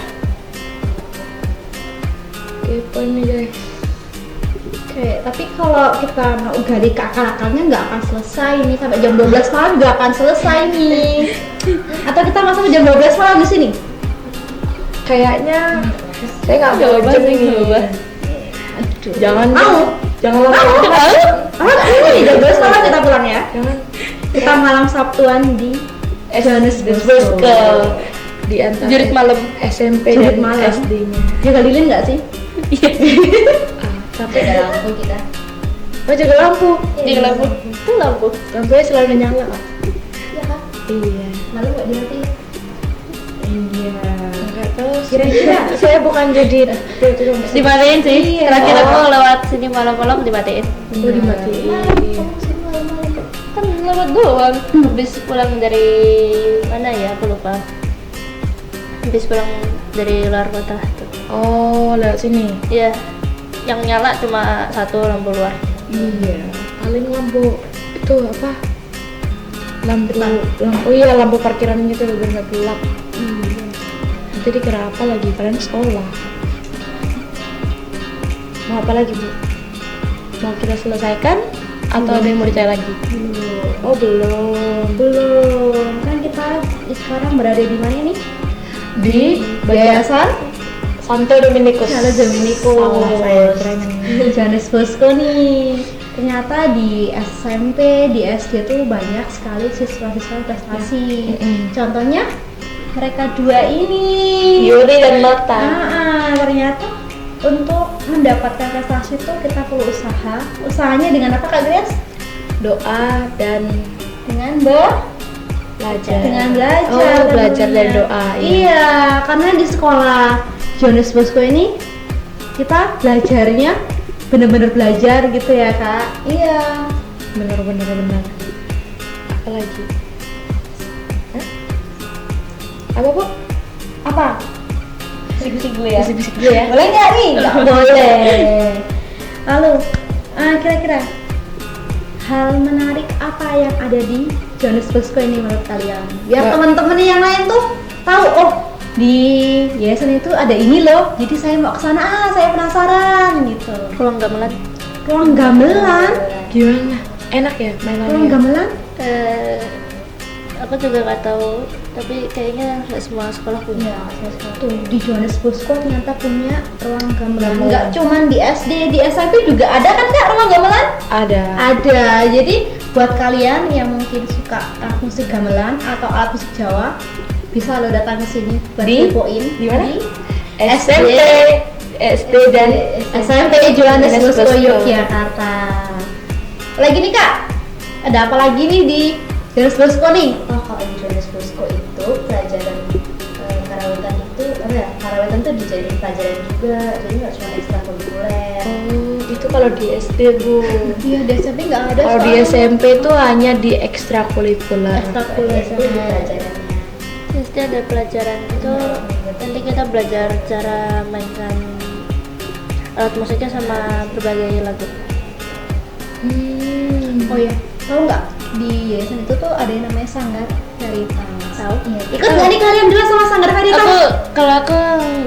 Kepo nih, guys. Oke, tapi kalau kita mau gali ke akal-akalnya nggak akan selesai nih, sampai jam 12 malam nggak akan selesai nih. Atau kita nggak sampai jam 12 malam di sini? Kayaknya saya nggak mau Coba jam sih, ini. coba. Jangan jangan lama. Ini jam 12 malam kita pulang ya. Jangan. Kita malam Sabtuan di Johannesburg ke di antara Jurit malam. SMP Jurit dan malam. SD-nya. Jaga lilin nggak sih? Capek Ada lampu kita. Oh, jaga lampu. Di lampu. Itu lampu. Lampunya selalu nyala, Kak. Iya kan? Iya. Malu nggak dimatiin? Iya. Enggak tahu. Kira-kira saya bukan jadi Dimatiin sih. Iya. Terakhir aku lewat sini malam-malam dimatiin. Oh, dimatiin. Kan lewat doang. Habis pulang dari mana ya? Aku lupa. Habis pulang dari luar kota tuh. Oh, lewat sini. Iya. Yang nyala cuma satu lampu luar. Iya. Paling lampu itu apa? Lampu iya, lampu parkiran gitu biar nggak gelap. Nanti dikira apa lagi? Kalian sekolah. Mau apa lagi, Bu? Mau kita selesaikan atau ada yang mau dicari lagi? Oh, Belum. Kan kita sekarang berada di mana nih? Di Yayasan Santo Dominikus. Santo Dominikus. Salah saya, keren. Johannes Bosco nih. Ternyata di SMP, di SD tuh banyak sekali siswa-siswa prestasi. Contohnya mereka dua ini. Yuri dan Nata. Ternyata untuk mendapatkan prestasi itu kita perlu usaha. Usahanya dengan apa, Kak Grace? Doa dan Dengan belajar. dengan belajar. Oh, belajar dan tentunya. doa. Iya, karena di sekolah Johannes Bosco ini kita belajarnya bener-bener belajar gitu ya, Kak. Iya. Benar. Apa lagi? Hah? Apa, Bu? Apa? Bisik-bisik dulu ya. Bisik-bisik dulu ya. Boleh nggak nih? Nggak boleh. Lalu, kira-kira hal menarik apa yang ada di Johannes Bosco ini menurut kalian? Biar teman-teman yang lain tuh tahu, oh di yayasan itu ada ini loh. Jadi saya mau ke sana, saya penasaran gitu. Ruang gamelan. Ruang gamelan? Gimana? Enak ya mainannya? Ruang gamelan? Aku juga nggak tahu, tapi kayaknya nggak semua sekolah punya. Tuh di Johannes Bosco ternyata punya ruang gamelan. Gamelan. Nggak cuman di SD, di SMP juga ada kan, Kak, ruang gamelan? Ada. Ada. Jadi buat kalian yang mungkin suka alat musik gamelan atau alat musik Jawa, bisa lo datang ke sini buat Di? kepoin. Di mana? Di SMP, SD dan SMP Johannes Johannes Bosco Bosco. Yogyakarta. Lagi nih, Kak, ada apa lagi nih di Johannes Bosco nih? Oh, kalau di Johannes Bosco itu pelajaran karawitan itu apa ya? Karawitan tuh dijadiin pelajaran juga, jadi nggak cuma ekstrakurikuler. Oh, itu kalau di SD, Bu. Iya, di SMP nggak ada. Kalau di soalnya. SMP tuh hanya di ekstrakurikuler. Ekstrakurikuler. Itu di pelajarannya. Pasti ada pelajaran itu. Nanti kita belajar cara mainkan alat musiknya sama berbagai lagu. Oh iya, tahu nggak di yayasan itu tuh ada yang namanya Sanggar Veritas. Tahu? Iya, Ikut nggak nih kalian dulu sama Sanggar Veritas? Kalau aku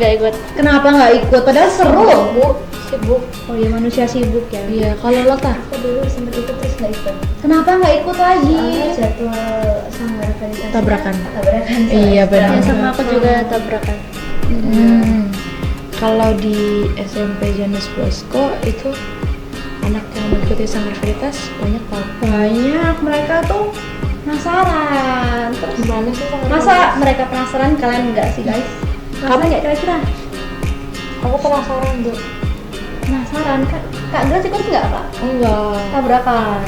nggak ikut. Kenapa nggak ikut? Padahal seru. Bu, sibuk. Oh iya, manusia sibuk ya. Iya, kalau lo tah? aku dulu sempat ikut terus nggak ikut. Kenapa nggak ikut lagi? Soalnya jadwal Sanggar Veritas Tabrakan. Iya, benar. Ya sama aku juga tabrakan. Kalau di SMP Johannes Bosco itu anak yang mengikuti Sanggar Veritas banyak tau. Banyak, mereka tuh penasaran. Terus Gimana sih Sanggar masa mereka penasaran, kalian enggak sih, guys? Kamu nggak kira-kira? Aku penasaran, Bu. Penasaran, Kak Grace ikut nggak, Kak? Enggak. Tabrakan.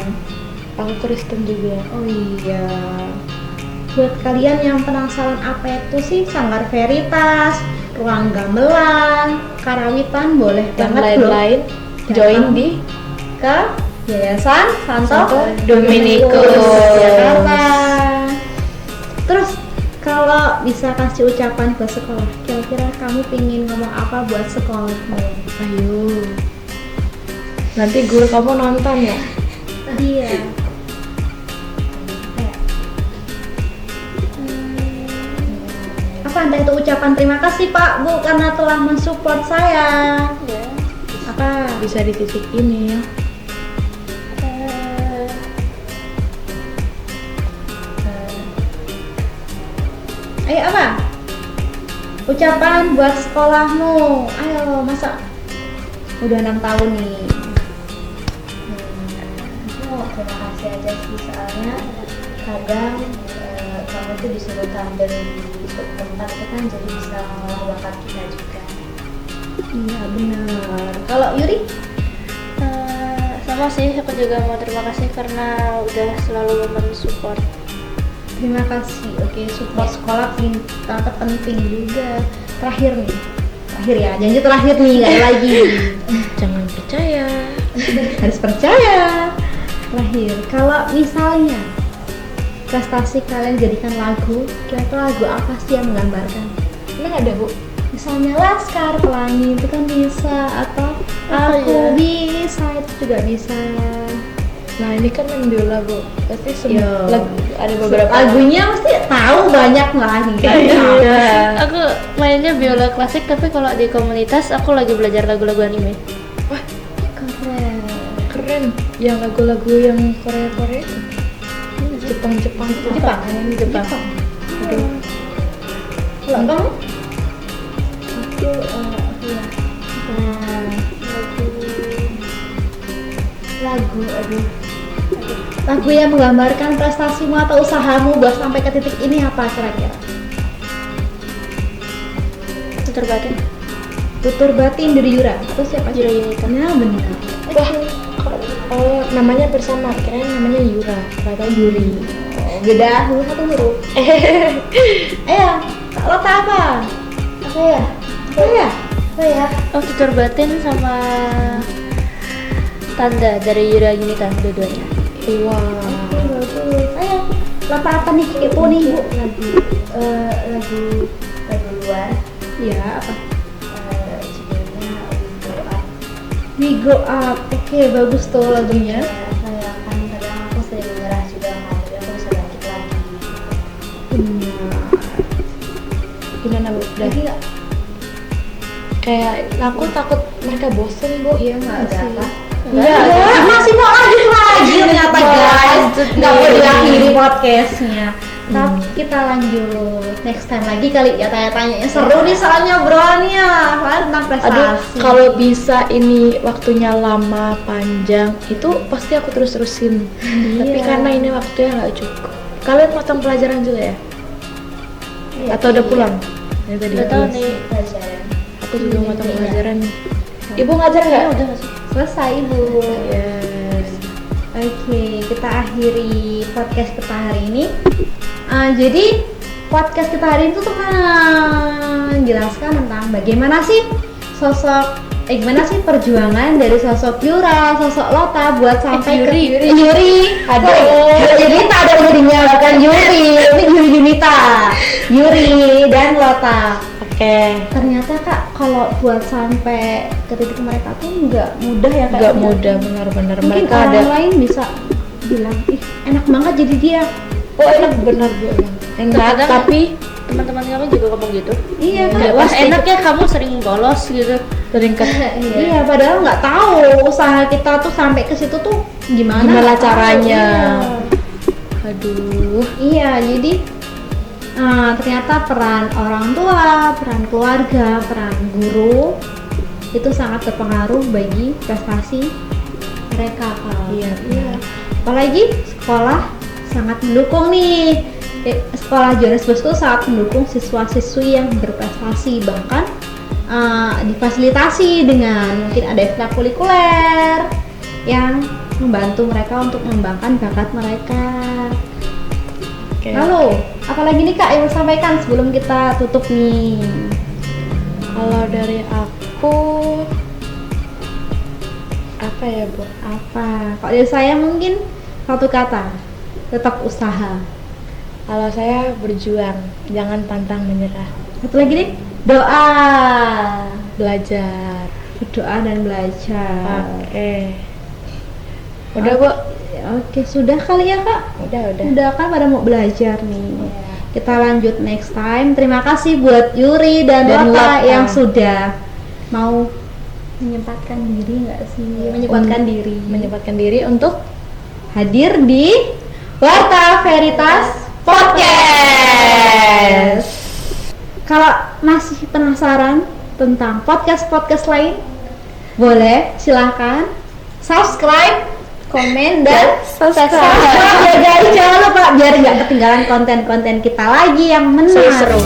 Aku Kristen juga. Oh iya. Buat kalian yang penasaran apa itu sih Sanggar Veritas, ruang gamelan, karawitan, boleh Dan banget loh lain-lain Datang join di ke Yayasan Santo Santo Dominikus. Jakarta. Terus kalau bisa kasih ucapan ke sekolah, kira-kira kamu pingin ngomong apa buat sekolahmu? Ayo. Nanti guru kamu nonton ya? Iya. Apa entah itu ucapan terima kasih Pak Bu karena telah mensupport saya. Ya. Apa? Bisa di titik ini ya. Ayo apa? Ucapan buat sekolahmu. Ayo, masa udah 6 tahun nih. Oh, terima kasih aja sih, soalnya kadang kamu tuh disuruh tampil di suatu tempat itu kan jadi bisa mengolah bakat kita juga. Iya benar. Kalau Yuri? Sama sih, aku juga mau terima kasih karena udah selalu mensupport. Terima kasih. Oke, support sekolah ternyata penting juga. Terakhir nih. Terakhir ya, janji terakhir nih, nggak ada lagi. Jangan percaya. Harus percaya. Terakhir, kalau misalnya prestasi kalian jadikan lagu, kira-kira lagu apa sih yang menggambarkan? Emang ada, Bu? Misalnya Laskar Pelangi itu kan bisa, atau Aku iya. Bisa itu juga bisa. Nah, ini kan main biola, Bu. Pasti Yo. semua lagu ada beberapa Lagunya mesti tahu banyak lah nih. Iya. Aku mainnya biola klasik, tapi kalau di komunitas aku lagi belajar lagu-lagu anime. Wah, yang lagu-lagu yang Korea Jepang ini Jepang. Aduh. Kalau kamu? Aku Lagu yang menggambarkan prestasimu atau usahamu buat sampai ke titik ini apa kira-kira? Tutur batin. Tutur Batin dari Yura atau siapa? Yura Yunita. Nah benar. Wah, oh namanya bersama, kirain namanya Yura, ternyata Yuri. Oh, beda huruf satu huruf. Lo tak apa? apa ya? Apa ya? Oh, tutur batin sama tanda dari Yura Yunita dua-duanya. Wah. Bagus. Ayo, lo tak apa nih? Kepo nih Bu. Lagu luar. Iya apa? Judulnya Up. We Go Up. Oke, bagus tuh lagunya. Kayak kan kadang aku sering menyerah juga kan, tapi aku bisa bangkit lagi. Gimana Bu? Udah. Lagi nggak? Kayak aku takut mereka bosen Bu. Iya nggak Ada sih. apa? Enggak, masih mau lanjut lagi ternyata guys. Nggak mau diakhiri podcastnya. Tapi kita lanjut next time lagi kali ya, tanya-tanya seru nih soalnya obrolannya tentang prestasi. Aduh, kalau bisa ini waktunya lama panjang itu pasti aku terus-terusin. Tapi karena ini waktunya nggak cukup. Kalian potong pelajaran juga ya? Atau udah pulang? Ya tadi. Udah tahu nih. Pelajaran. Aku juga potong pelajaran nih. Ibu ngajar nggak? Udah nggak sih? Selesai Bu. Yes. Oke, kita akhiri podcast kita hari ini. Jadi podcast kita hari ini tuh menjelaskan tentang bagaimana sih gimana sih perjuangan dari sosok Yura, sosok Lota buat sampai ke Yuri. Aduh, jadi tak ada Yurinya, bukan Yuri, ini Yuri Yunita, Yuri dan Lota. Oke. Ternyata Kak, kalau buat sampai ke titik mereka tuh nggak mudah ya Kak. Nggak mudah, benar-benar. Mungkin Mereka orang ada. lain bisa bilang, ih enak banget jadi dia. Oh enak benar Bu. Enak, Terkadang tapi teman-teman kamu juga ngomong gitu. Iya kan? Ya, Wah, pasti. enak ya kamu sering bolos gitu. sering ke Iya, padahal nggak tahu usaha kita tuh sampai ke situ tuh gimana Gimana nggak tahu. caranya. Aduh. Iya, jadi ternyata peran orang tua, peran keluarga, peran guru itu sangat berpengaruh bagi prestasi mereka Kak. Iya. Apalagi sekolah sangat mendukung nih. Sekolah Johannes Bosco sangat mendukung siswa-siswi yang berprestasi, bahkan difasilitasi dengan mungkin ada ekstrakurikuler yang membantu mereka untuk mengembangkan bakat mereka. Oke. Lalu, apalagi nih Kak yang mau sampaikan sebelum kita tutup nih? Kalau dari aku apa ya Bu? Apa? Kalau dari saya mungkin satu kata, tetap usaha. Kalau saya berjuang, jangan pantang menyerah, Satu lagi nih, doa. belajar. Berdoa dan belajar. Oke. Udah Bu? Oke, sudah kali ya Kak? Udah. Udah kan pada mau belajar nih. Kita lanjut next time. Terima kasih buat Yuri dan Dan Lota Lota. yang sudah mau menyempatkan diri nggak sih? Menyempatkan diri untuk Hadir di Warta Veritas Podcast. Kalau masih penasaran tentang podcast lain, boleh silahkan subscribe, komen, dan subscribe ya guys. Jangan lupa biar nggak ketinggalan konten-konten kita lagi yang menarik. seru-seru.